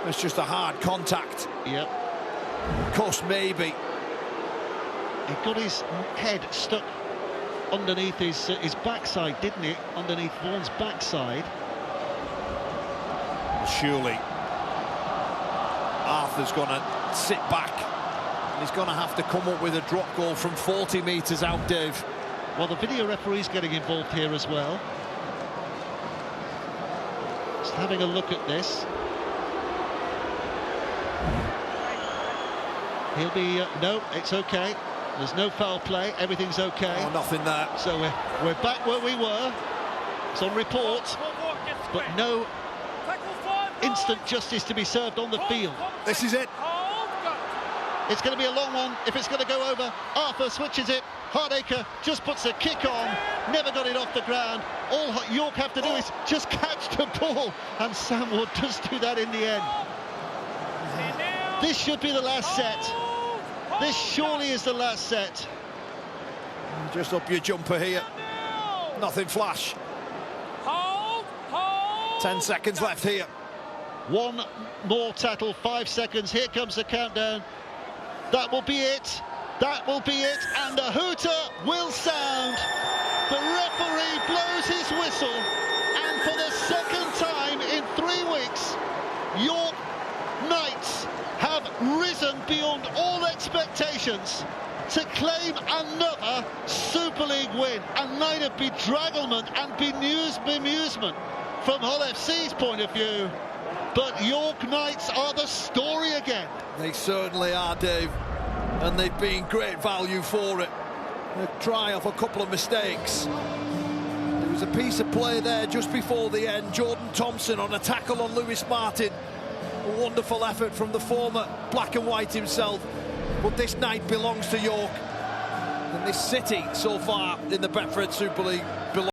It's just a hard contact. Yep. Of course, maybe. He got his head stuck underneath his backside, didn't he? Underneath Vaughan's backside. Surely Arthur's going to sit back. He's going to have to come up with a drop goal from 40 metres out, Dave. Well, the video referee's getting involved here as well. Just having a look at this. He'll be, no, it's okay. There's no foul play, everything's okay. Oh, nothing there. So we're back where we were. It's on report, but no instant justice to be served on the field. This is it. It's going to be a long one if it's going to go over. Arthur switches it. Hardacre just puts a kick on, never got it off the ground. All York have to do is just catch the ball, and Sam Wood does do that in the end. This should be the last set. This surely is the last set. Just up your jumper here. Nothing flash. 10 seconds left here. One more tattle, 5 seconds. Here comes the countdown. That will be it. That will be it. And the hooter will sound. The referee blows his whistle. And for the second time in 3 weeks, York Knights have risen beyond all expectations to claim another Super League win. A night of bedragglement and bemusement from Hull FC's point of view. But York Knights are the story again. They certainly are, Dave. And they've been great value for it. A try off a couple of mistakes. There was a piece of play there just before the end. Jordan Thompson on a tackle on Lewis Martin. A wonderful effort from the former black and white himself. But this night belongs to York. And this city so far in the Betfred Super League.